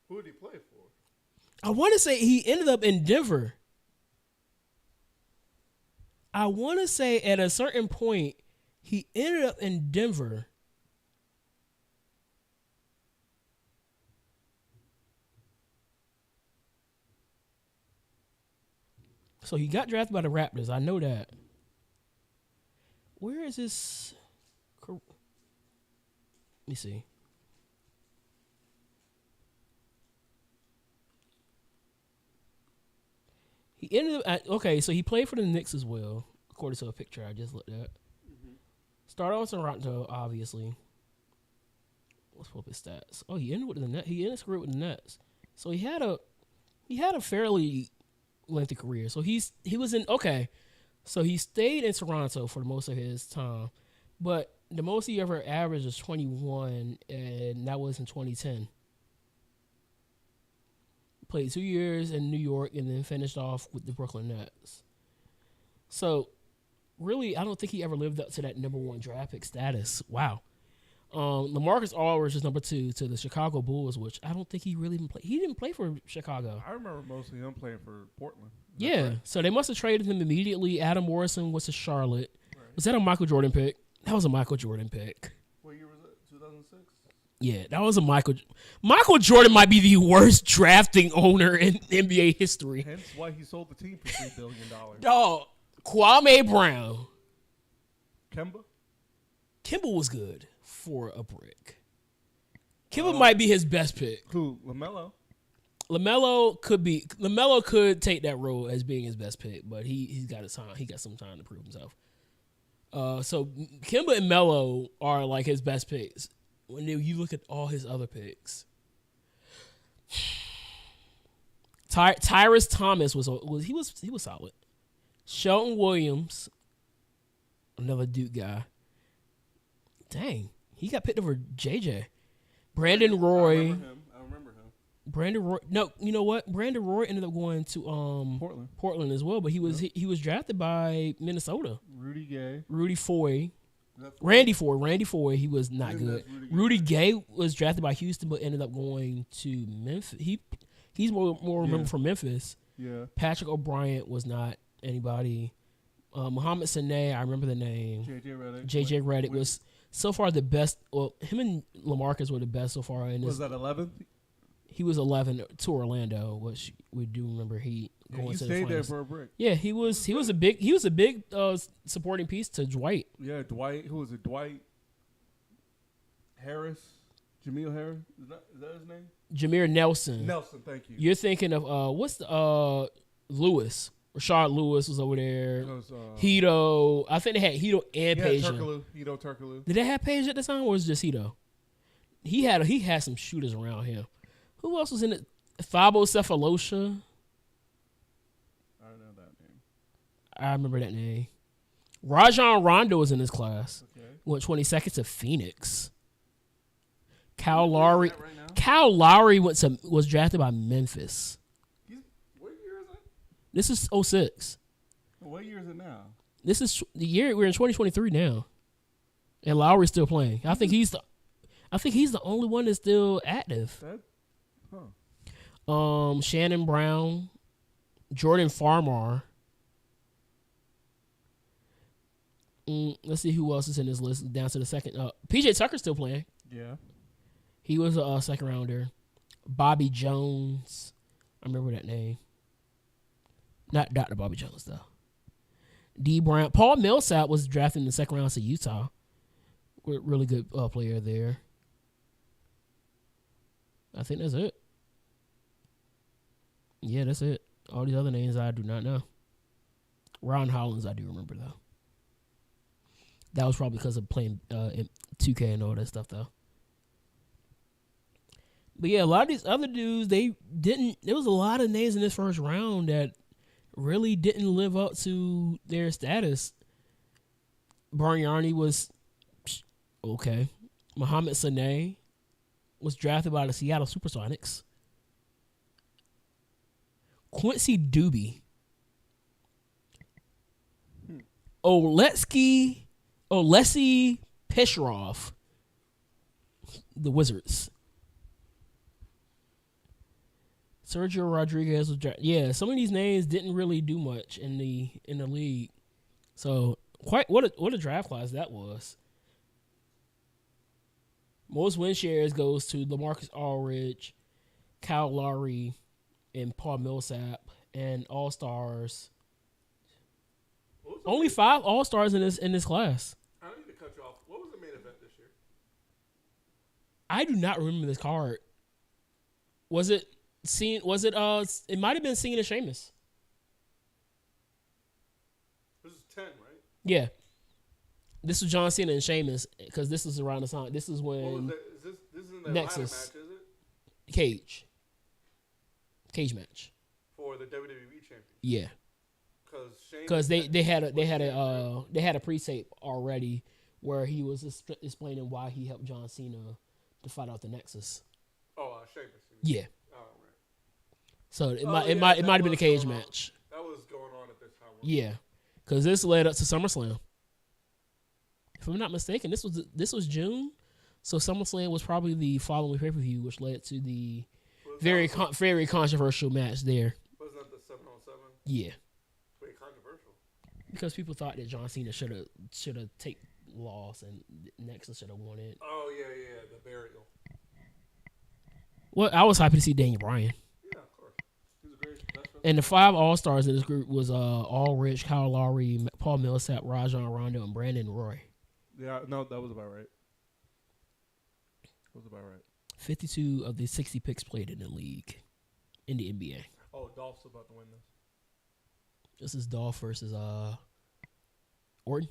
Speaker 2: Who did he play for?
Speaker 1: I want to say he ended up in Denver. I want to say at a certain point he ended up in Denver. So he got drafted by the Raptors. I know that. Where is this? Let me see. He ended up so he played for the Knicks as well, according to a picture I just looked at. Mm-hmm. Started off in Toronto, obviously. Let's pull up his stats. Oh, he ended with the Nets. He ended his career with the Nets. So he had a fairly lengthy career. So he was in So he stayed in Toronto for most of his time, but the most he ever averaged was 21, and that was in 2010. Played 2 years in New York and then finished off with the Brooklyn Nets. So really, I don't think he ever lived up to that number one draft pick status. Wow. LaMarcus Aldridge is number 2 to the Chicago Bulls, which I don't think he really even played. He didn't play for Chicago.
Speaker 2: I remember mostly him playing for Portland.
Speaker 1: Yeah, right? So they must have traded him immediately. Adam Morrison was to Charlotte. Right. Was that a Michael Jordan pick? That was a Michael Jordan pick.
Speaker 2: What year was it? 2006?
Speaker 1: Yeah, that was a Michael Jordan might be the worst drafting owner in NBA history.
Speaker 2: Hence why he sold the team for $3 billion.
Speaker 1: Dog, Kwame Brown. Kemba was good for a brick. Kemba might be his best pick.
Speaker 2: Who? LaMelo?
Speaker 1: LaMelo could take that role as being his best pick, but he's got his time. He got some time to prove himself. So Kemba and Melo are like his best picks. When you look at all his other picks, Tyrus Thomas was solid. Shelton Williams, another Duke guy. Dang, he got picked over JJ. Brandon Roy.
Speaker 2: I remember him.
Speaker 1: Brandon Roy. No, you know what? Brandon Roy ended up going to Portland as well, but he was drafted by Minnesota. Rudy Foy. Randy Foy. He was not good. Rudy Gay was drafted by Houston, but ended up going to Memphis. He's more remembered from Memphis.
Speaker 2: Yeah.
Speaker 1: Patrick O'Brien was not anybody. Mohamed Sane, I remember the name. JJ Redick was so far the best. Well, him and LaMarcus were the best so far.
Speaker 2: Was that 11th?
Speaker 1: He was 11 to Orlando, which we do remember he going
Speaker 2: he
Speaker 1: to the
Speaker 2: stayed there
Speaker 1: finals.
Speaker 2: for a break.
Speaker 1: Yeah, he was a big supporting piece to Dwight.
Speaker 2: Yeah, Dwight. Who was it? Dwight Harris, Jameel Harris. Is that his name?
Speaker 1: Jameer Nelson.
Speaker 2: Nelson. Thank you.
Speaker 1: You're thinking of what's the Lewis? Rashard Lewis was over there. Hito. I think they had Hito and Page.
Speaker 2: Hito Turkoglu.
Speaker 1: Did they have Page at the time, or was it just Hito? He had some shooters around him. Who else was in it? Thabo Cephalosha.
Speaker 2: I don't know that name.
Speaker 1: I remember that name. Rajon Rondo was in this class.
Speaker 2: Okay.
Speaker 1: Went 22nd to Phoenix. Kyle Lowry.
Speaker 2: Right now?
Speaker 1: Kyle Lowry was drafted by Memphis.
Speaker 2: What year is it?
Speaker 1: This is 06.
Speaker 2: What year is it now?
Speaker 1: This is the year we're in 2023 now, and Lowry's still playing. I think he's the only one that's still active. Shannon Brown, Jordan Farmar. Let's see who else is in this list. Down to the second. PJ Tucker's still playing.
Speaker 2: Yeah.
Speaker 1: He was a second rounder. Bobby Jones. I remember that name. Not Dr. Bobby Jones, though. D. Brown. Paul Millsap was drafted in the second round to Utah. Really good player there. I think that's it. Yeah, that's it. All these other names I do not know. Ron Hollins I do remember, though. That was probably because of playing in 2K and all that stuff, though. But yeah, a lot of these other dudes, there was a lot of names in this first round that really didn't live up to their status. Bargnani was okay. Mohamed Sane was drafted by the Seattle Supersonics. Quincy Doobie. Olesi Pishrov. The Wizards. Sergio Rodriguez was drafted. Yeah, some of these names didn't really do much in the league. So what a draft class that was. Most win shares goes to LaMarcus Aldridge, Kyle Lowry, and Paul Millsap, and All-Stars. Only 5 All-Stars in this class.
Speaker 2: I don't need to cut you off. What was the main event this year?
Speaker 1: I do not remember this card. It might have been Cena and Sheamus.
Speaker 2: This is 10, right?
Speaker 1: Yeah. This was John Cena and Sheamus because this is around the time. This is when
Speaker 2: What was that? This is in the
Speaker 1: Nexus.
Speaker 2: ladder match, is it?
Speaker 1: Cage match
Speaker 2: For the WWE champion.
Speaker 1: Yeah,
Speaker 2: Because
Speaker 1: they had a pre-tape already where he was explaining why he helped John Cena to fight out the Nexus.
Speaker 2: Sheamus.
Speaker 1: Yeah.
Speaker 2: Oh, right.
Speaker 1: So it might have been a cage match.
Speaker 2: That was going on at this time.
Speaker 1: Yeah, because this led up to SummerSlam. If I'm not mistaken, this was June, so SummerSlam was probably the following pay-per-view, which led to the very controversial match there.
Speaker 2: Wasn't that the 7-on-7?
Speaker 1: Yeah.
Speaker 2: Very controversial.
Speaker 1: Because people thought that John Cena should have taken loss and Nexus should have won it.
Speaker 2: Oh yeah, the burial.
Speaker 1: Well, I was happy to see Daniel Bryan.
Speaker 2: Yeah, of course. He's a great best friend.
Speaker 1: And the 5 All-Stars in this group was Aldridge, Kyle Lowry, Paul Millsap, Rajon Rondo, and Brandon Roy.
Speaker 2: Yeah, no, that was about right.
Speaker 1: 52 of the 60 picks played in the league, in the NBA.
Speaker 2: Oh, Dolph's about to win this.
Speaker 1: This is Dolph versus Orton.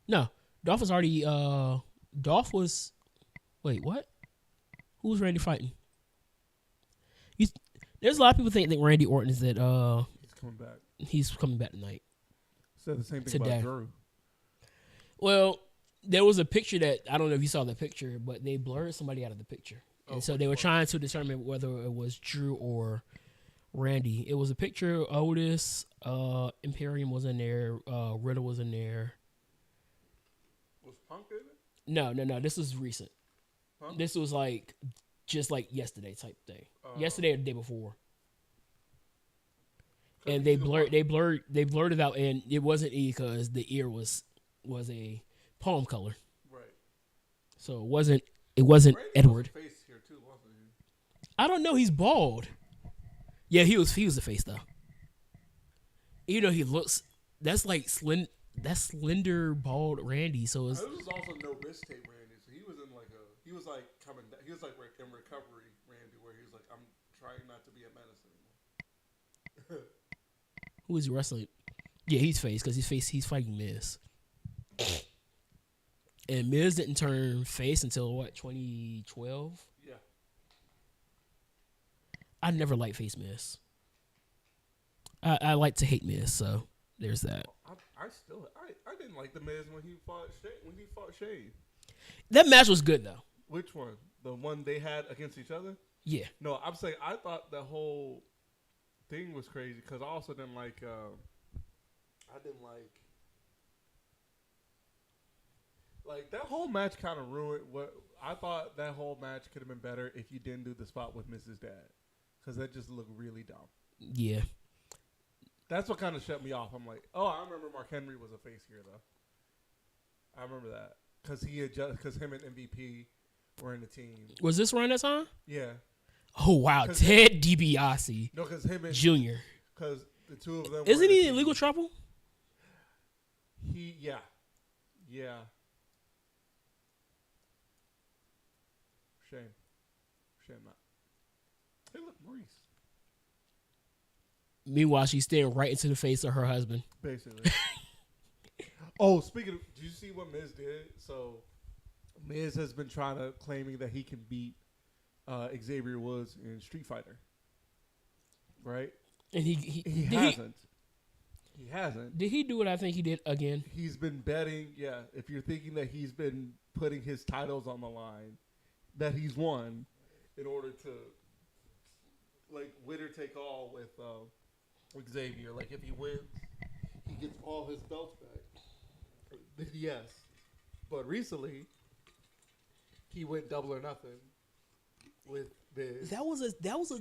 Speaker 1: No, Dolph was already. Dolph was. Wait, what? Who was Randy fighting? There's a lot of people think that Randy Orton is that.
Speaker 2: He's coming back.
Speaker 1: He's coming back tonight.
Speaker 2: Said the same thing
Speaker 1: Today.
Speaker 2: about Drew.
Speaker 1: Well, there was a picture that I don't know if you saw the picture, but they blurred somebody out of the picture, and so they were trying to determine whether it was Drew or Randy. It was a picture. Otis, Imperium was in there. Riddle was in there.
Speaker 2: Was Punk in it?
Speaker 1: No. This was recent.
Speaker 2: Huh?
Speaker 1: This was just like yesterday type thing. Yesterday or the day before. And they blurred it out, and it wasn't E because the ear was a palm color.
Speaker 2: Right.
Speaker 1: So it wasn't
Speaker 2: Randy
Speaker 1: Edward.
Speaker 2: was face here too, wasn't he?
Speaker 1: I don't know. He's bald. Yeah, he was the face though. You know, he looks. That's like That's slender, bald Randy. So it's
Speaker 2: This was also no risk tape Randy. So he was in like a he was like coming. He was like in recovery Randy, where he was like, I'm trying not to be a menace anymore.
Speaker 1: who is he wrestling? Yeah, he's face because he's fighting Miz. And Miz didn't turn face until what 2012.
Speaker 2: Yeah.
Speaker 1: I never liked face Miz. I like to hate Miz, so there's that.
Speaker 2: I didn't like the Miz when he fought Shane.
Speaker 1: That match was good though.
Speaker 2: Which one? The one they had against each other?
Speaker 1: Yeah.
Speaker 2: No, I'm saying I thought the whole thing was crazy because I also didn't like. I didn't like that whole match. Kind of ruined what I thought. That whole match could have been better if you didn't do the spot with Mrs. Dad, because that just looked really dumb.
Speaker 1: Yeah.
Speaker 2: That's what kind of shut me off. I'm like, oh, I remember Mark Henry was a face here though. I remember that because him and MVP were in the team.
Speaker 1: Was this around that time?
Speaker 2: Yeah.
Speaker 1: Oh wow, Ted DiBiase.
Speaker 2: No, because him and
Speaker 1: Junior.
Speaker 2: Because the two of them.
Speaker 1: Isn't he in legal trouble?
Speaker 2: Yeah. Shame not. Hey, look, Maurice.
Speaker 1: Meanwhile, she's staring right into the face of her husband.
Speaker 2: Basically. Oh, speaking of, did you see what Miz did? So, Miz has been claiming that he can beat Xavier Woods in Street Fighter. Right?
Speaker 1: And he
Speaker 2: hasn't. He hasn't.
Speaker 1: Did he do what I think he did again?
Speaker 2: He's been betting, yeah. If you're thinking that he's been putting his titles on the line, that he's won in order to, like, winner take all with Xavier. Like, if he wins, he gets all his belts back. Yes. But recently, he went double or nothing with Miz.
Speaker 1: That was a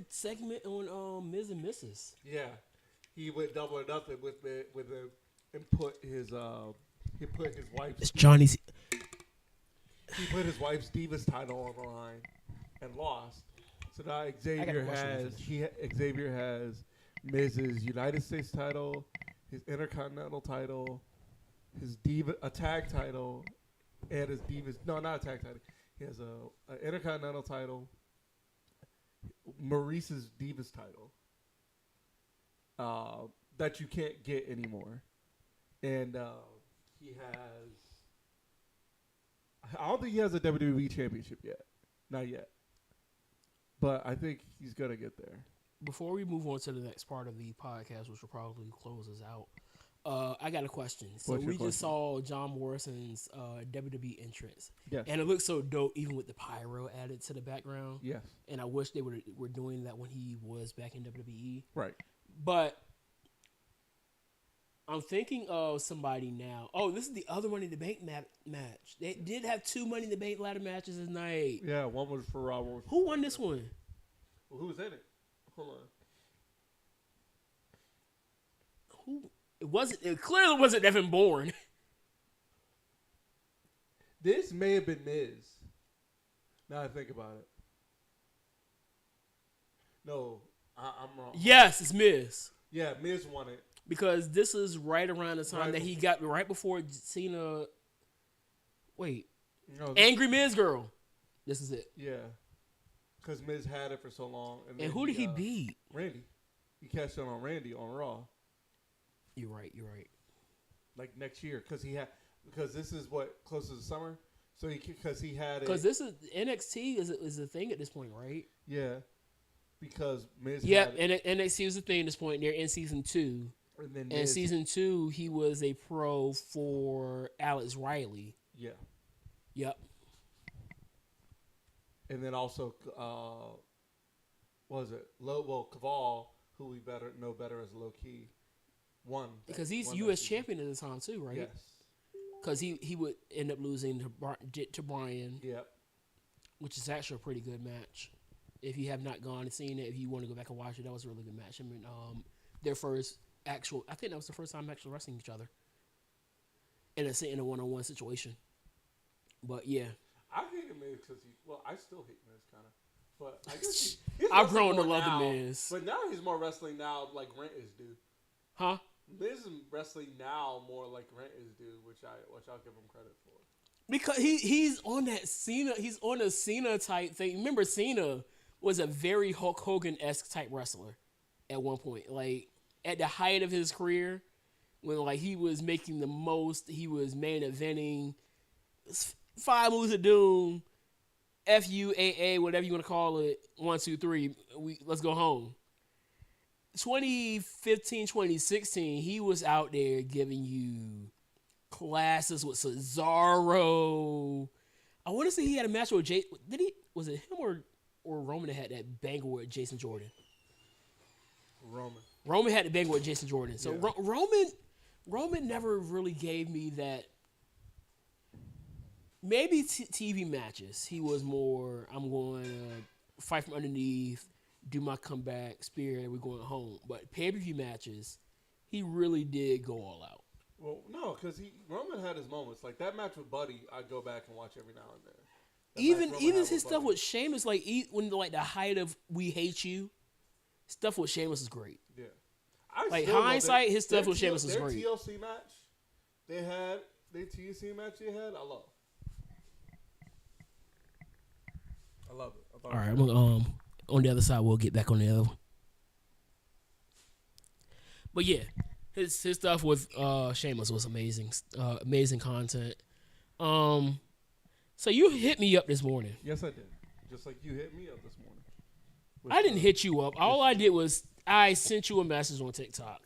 Speaker 1: segment on Miz and Mrs.
Speaker 2: Yeah. He went double or nothing with him and put his wife's.
Speaker 1: It's Johnny's.
Speaker 2: He put his wife's Divas title on the line and lost. So now Xavier has Miz's United States title, his Intercontinental title, his a tag title, and his Divas. No, not a tag title. He has an Intercontinental title, Maurice's Divas title. That you can't get anymore. And he has... I don't think he has a WWE championship yet. Not yet. But I think he's going to get there.
Speaker 1: Before we move on to the next part of the podcast, which will probably close us out, I got a question. So we just saw John Morrison's WWE entrance.
Speaker 2: Yes.
Speaker 1: And it looks so dope, even with the pyro added to the background.
Speaker 2: Yes.
Speaker 1: And I wish they were doing that when he was back in WWE.
Speaker 2: Right.
Speaker 1: But I'm thinking of somebody now. Oh, this is the other Money in the Bank match. They did have 2 Money in the Bank ladder matches this night.
Speaker 2: Yeah, one was for Raw.
Speaker 1: Who won this one?
Speaker 2: Well, who was in it? Hold on.
Speaker 1: Who? It clearly wasn't Evan Bourne.
Speaker 2: This may have been Miz. Now I think about it. No, I'm wrong.
Speaker 1: Yes, it's Miz.
Speaker 2: Yeah, Miz won it.
Speaker 1: Because this is right around the time that he got right before Cena. Wait,
Speaker 2: no,
Speaker 1: Angry Miz Girl. This is it.
Speaker 2: Yeah, because Miz had it for so long.
Speaker 1: And who did he beat?
Speaker 2: Randy. He cashed in on Randy on Raw.
Speaker 1: You're right.
Speaker 2: Like next year, because this is what close to the summer. So because
Speaker 1: this is NXT is a thing at this point, right?
Speaker 2: Yeah, because Miz.
Speaker 1: Yeah, and NXT is a thing at this point. They're in season 2.
Speaker 2: And
Speaker 1: then season 2, he was a pro for Alex Riley.
Speaker 2: Yeah.
Speaker 1: Yep.
Speaker 2: And then also, what was it? Caval, who we know better as Low Key, won.
Speaker 1: Because he's U.S. champion at the time too, right?
Speaker 2: Yes.
Speaker 1: Because he would end up losing to Bryan.
Speaker 2: Yep.
Speaker 1: Which is actually a pretty good match. If you have not gone and seen it, if you want to go back and watch it, that was a really good match. I mean, their first I think that was the first time actually wrestling each other. In a one-on-one situation. But yeah.
Speaker 2: I hated Miz because I still hate Miz kind of. But I guess
Speaker 1: I've grown to love the Miz.
Speaker 2: But now he's more wrestling now like Rent is due.
Speaker 1: Huh?
Speaker 2: Miz is wrestling now more like Rent is due, which I'll give him credit for.
Speaker 1: Because he's on that Cena, he's on a Cena type thing. Remember, Cena was a very Hulk Hogan-esque type wrestler at one point. Like, at the height of his career, when like he was making the most, he was main eventing, 5 Moves of Doom, FUAA, whatever you want to call it, 1, 2, 3, let's go home. 2015, 2016, he was out there giving you classes with Cesaro. I want to say he had a match with Jay. Was it him or Roman that had that banger with Jason Jordan? Roman had the banger with Jason Jordan. So yeah. Roman never really gave me that. Maybe TV matches. He was more, I'm going to fight from underneath, do my comeback, spear, we're going home. But pay-per-view matches, he really did go all out.
Speaker 2: Well, no, because Roman had his moments. Like that match with Buddy, I go back and watch every now and then.
Speaker 1: Even his stuff with Sheamus, like when like the height of We Hate You, stuff with Sheamus is great.
Speaker 2: Yeah,
Speaker 1: like hindsight, his stuff with Sheamus is great.
Speaker 2: Their TLC match, their TLC match they had, I love. I love it.
Speaker 1: All right, I'm gonna, on the other side, we'll get back on the other one. But yeah, his stuff with Sheamus was amazing, amazing content. So you hit me up this morning.
Speaker 2: Yes, I did. Just like you hit me up this morning.
Speaker 1: I didn't hit you up. All I did was I sent you a message on TikTok.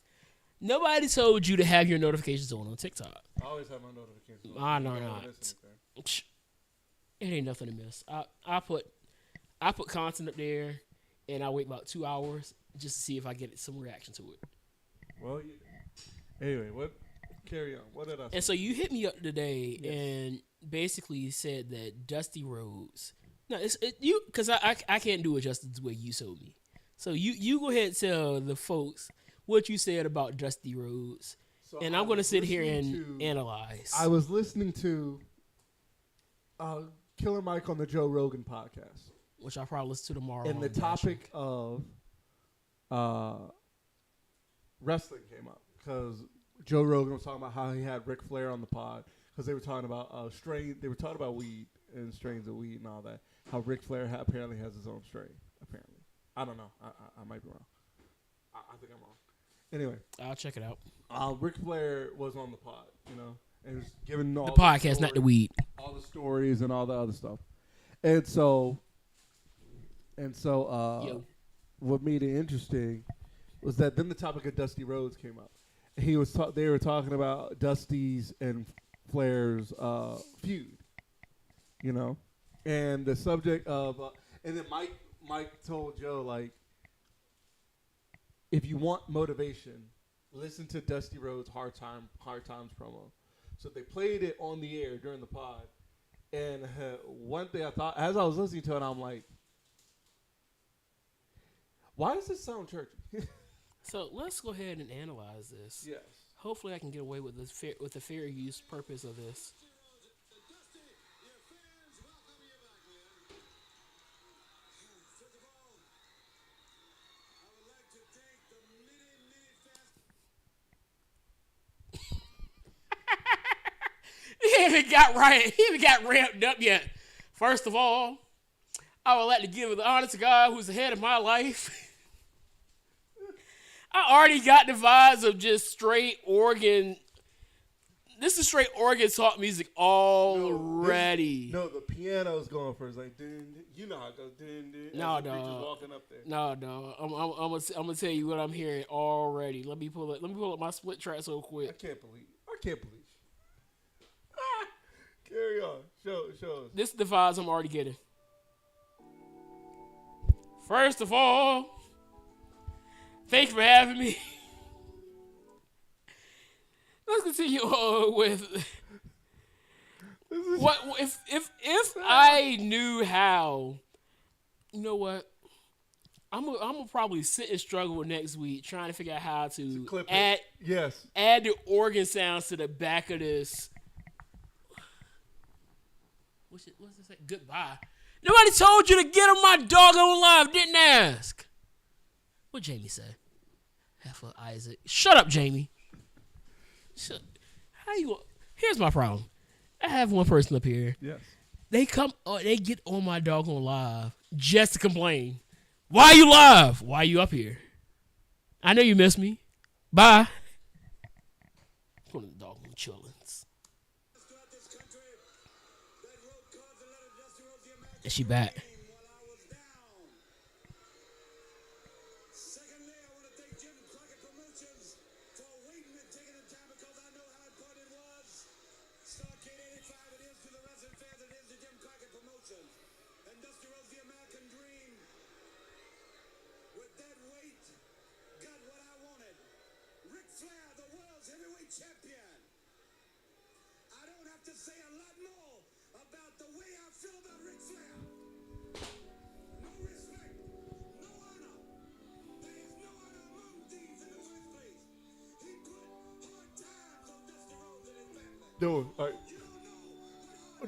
Speaker 1: Nobody told you to have your notifications on TikTok.
Speaker 2: I always have my notifications on.
Speaker 1: I know not. It ain't nothing to miss. I put content up there, and I wait about 2 hours just to see if I get some reaction to it.
Speaker 2: Well, anyway, carry on. What did I say?
Speaker 1: And so you hit me up today and basically said that Dusty Rhodes. No, you because I can't do it just the way you told me. So you go ahead and tell the folks what you said about Dusty Rhodes, and I'm going to sit here and analyze.
Speaker 2: I was listening to Killer Mike on the Joe Rogan podcast,
Speaker 1: which I'll probably listen to tomorrow.
Speaker 2: And the topic of wrestling came up because Joe Rogan was talking about how he had Ric Flair on the pod because they were talking about strain. They were talking about weed and strains of weed and all that. How Ric Flair apparently has his own strain. Apparently, I don't know. I might be wrong. I think I'm wrong. Anyway,
Speaker 1: I'll check it out.
Speaker 2: Ric Flair was on the pod, and he was giving all
Speaker 1: the podcast, not the weed,
Speaker 2: all the stories and all the other stuff. And so, what made it interesting was that then the topic of Dusty Rhodes came up. He was they were talking about Dusty's and Flair's feud, and the subject of and then Mike told Joe, like, if you want motivation, listen to Dusty Rhodes' Hard Times promo. So they played it on the air during the pod, and one thing I thought as I was listening to it, I'm like, why does this sound churchy?
Speaker 1: So let's go ahead and analyze this.
Speaker 2: Yes.
Speaker 1: Hopefully, I can get away with the fair use purpose of this. He haven't got ramped up yet. First of all, I would like to give the honor to God who's the head of my life. I already got the vibes of just straight organ. This is straight organ talk music already.
Speaker 2: The piano's going first, like dun, dun, you know how it goes. Dun, dun,
Speaker 1: no, dog.
Speaker 2: Walking up there.
Speaker 1: No, dog. I'm gonna tell you what I'm hearing already. Let me pull up my split track so quick.
Speaker 2: I can't believe. Carry on. Show us.
Speaker 1: This is the vibes I'm already getting. First of all, thanks for having me. Let's continue on with what if I knew how. You know what? I'm gonna probably sit and struggle next week trying to figure out how to add the organ sounds to the back of this. What's it say? Goodbye. Nobody told you to get on my doggone live. Didn't ask. What Jamie say? Heifer Isaac. Shut up, Jamie. How you? Here's my problem. I have one person up here.
Speaker 2: Yes.
Speaker 1: They get on my doggone live just to complain. Why you live? Why you up here? I know you miss me. Bye. One of the doggone chillins. And she back.
Speaker 3: Champion. I don't have to say a lot more about the way I feel about Ric Flair. No respect, no honor. There is no honor among thieves in the first place. He put hard times on Dusty Rhodes and his family.
Speaker 2: No, all right.
Speaker 3: You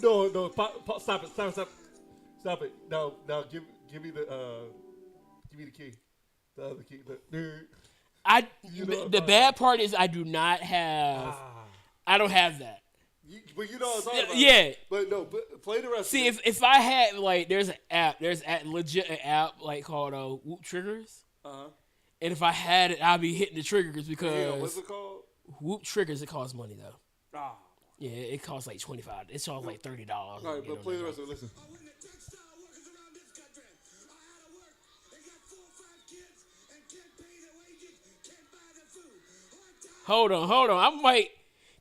Speaker 3: don't know.
Speaker 2: No, stop it. Now, give me the key. The other key.
Speaker 1: The bad part is I do not have. I don't have that.
Speaker 2: But you know what I'm talking about.
Speaker 1: Yeah.
Speaker 2: But no, play the rest.
Speaker 1: See, if I had like, there's legit an app like called Whoop Triggers.
Speaker 2: Uh-huh.
Speaker 1: And if I had it, I'd be hitting the triggers because
Speaker 2: What's it called?
Speaker 1: Whoop Triggers. It costs money though.
Speaker 2: Ah.
Speaker 1: Yeah, it costs like $25. It costs like $30.
Speaker 2: All right, but play the rest of it. Listen.
Speaker 3: When the textile workers around this country are out of work, they got 4 or 5 kids and can't pay their wages, can't buy their food. Hard times.
Speaker 1: Hold on. I'm like,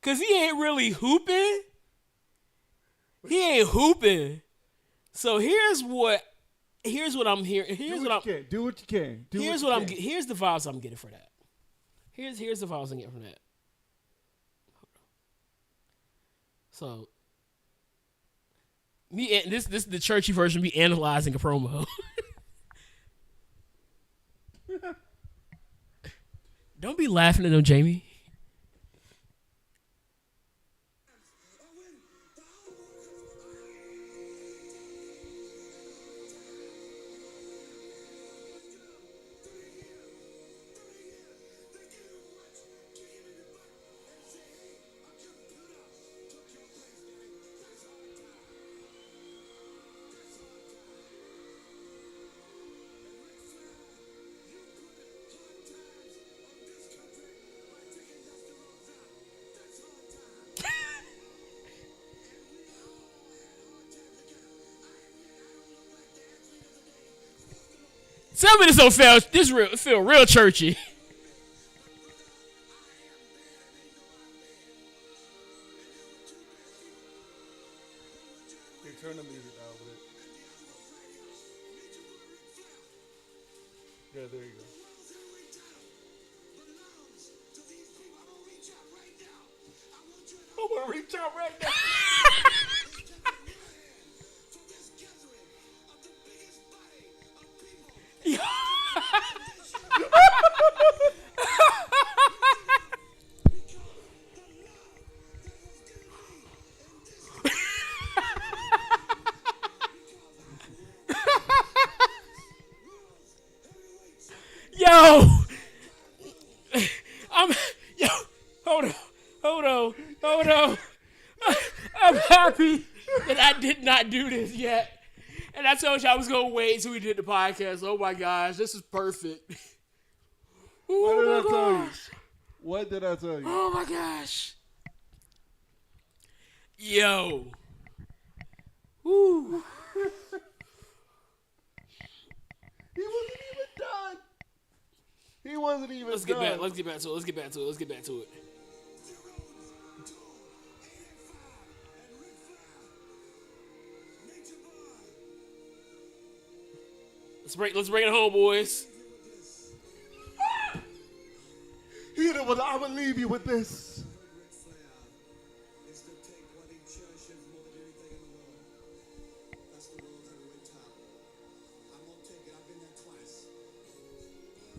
Speaker 1: cause he ain't really hooping. He ain't hooping. So here's what I'm hearing.
Speaker 2: Do what you can.
Speaker 1: Here's the vibes I'm getting for that. Here's the vibes I'm getting from that. So this is the churchy version. Me analyzing a promo. Don't be laughing at them, Jamie. Tell me this don't feel real churchy.
Speaker 2: Hey, turn the music down a bit. Yeah, there you go. I want to reach out right now.
Speaker 1: Hold on. I'm happy that I did not do this yet. And I told you I was going to wait until we did the podcast. Oh my gosh, this is perfect.
Speaker 2: What did I tell you? What did I tell you?
Speaker 1: Oh my gosh. Yo. Woo.
Speaker 2: He wasn't even done. He wasn't even
Speaker 1: Let's
Speaker 2: done.
Speaker 1: get back to it. Let's bring it home, boys.
Speaker 2: You know what? I'm gonna leave you with this.
Speaker 3: Is to take what he cherishes more than anything in the world. That's the world's heavyweight title. I'm gonna take it. I've been there twice.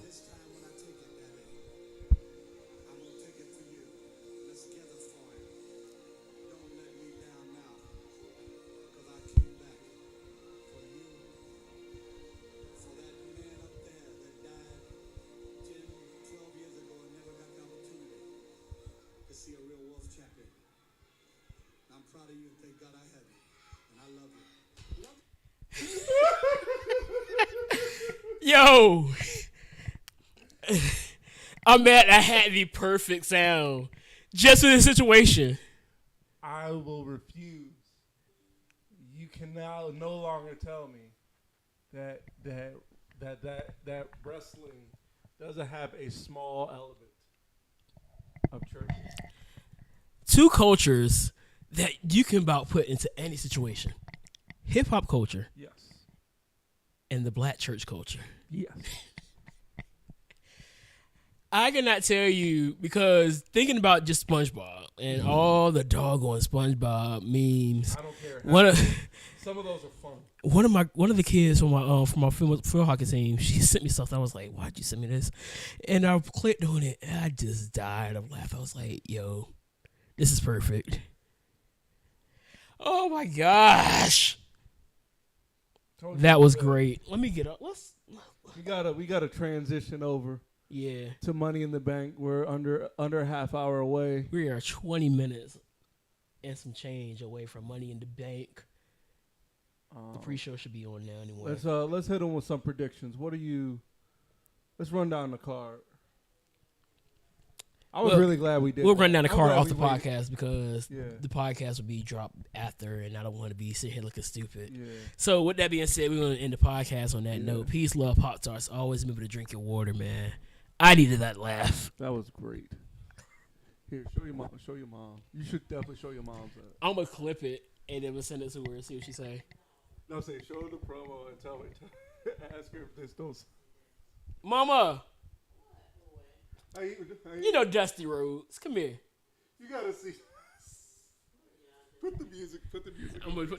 Speaker 3: This time when I take it, Daddy, I'm gonna take it for you. Let's gather for it. Don't let me down now, because I came back for you, for that man up there that died 10, 12 years ago and never got the opportunity. proud of you and thank God I have you. And I love you.
Speaker 1: Yo, I'm mad. I had the perfect sound just for this situation.
Speaker 2: I will refuse. You can now no longer tell me that wrestling doesn't have a small element of church.
Speaker 1: Two cultures that you can about put into any situation: hip hop culture
Speaker 2: Yes.
Speaker 1: and the black church culture.
Speaker 2: Yes.
Speaker 1: I cannot tell you because thinking about just SpongeBob and all the doggone SpongeBob memes.
Speaker 2: I don't care.
Speaker 1: One of
Speaker 2: Some of those are fun.
Speaker 1: one of the kids from my field hockey team, she sent me something. I was like, "Why'd you send me this?" And I clicked on it, and I just died of laughing. I was like, "Yo, this is perfect." Oh my gosh, that was great. Let me get up.
Speaker 2: We gotta transition over
Speaker 1: Yeah,
Speaker 2: to Money in the Bank. We're under a half hour away.
Speaker 1: we are 20 minutes and some change away from Money in the Bank. The pre-show should be on now anyway.
Speaker 2: Let's hit them with some predictions. Let's run down the card. I was really glad we did.
Speaker 1: We'll
Speaker 2: that.
Speaker 1: run down the
Speaker 2: I'm
Speaker 1: card
Speaker 2: glad
Speaker 1: off
Speaker 2: we
Speaker 1: the
Speaker 2: waited.
Speaker 1: podcast because
Speaker 2: Yeah.
Speaker 1: the podcast will be dropped after, and I don't want to be sitting here looking stupid.
Speaker 2: Yeah.
Speaker 1: So with that being said, we're going to end the podcast on that
Speaker 2: Yeah.
Speaker 1: note. Peace, love, Pop-Tarts. Always remember to drink your water, man. I needed that laugh.
Speaker 2: That was great. Here, show your mom. Show your mom. You should definitely show your mom that.
Speaker 1: I'm going to clip it, and then we'll send it to her and see what she say.
Speaker 2: No, say show her the promo and tell ask her if this those.
Speaker 1: Mama,
Speaker 2: You
Speaker 1: you know Dusty Rhodes. Come here.
Speaker 2: gotta see. Put the music.
Speaker 1: I'm going to put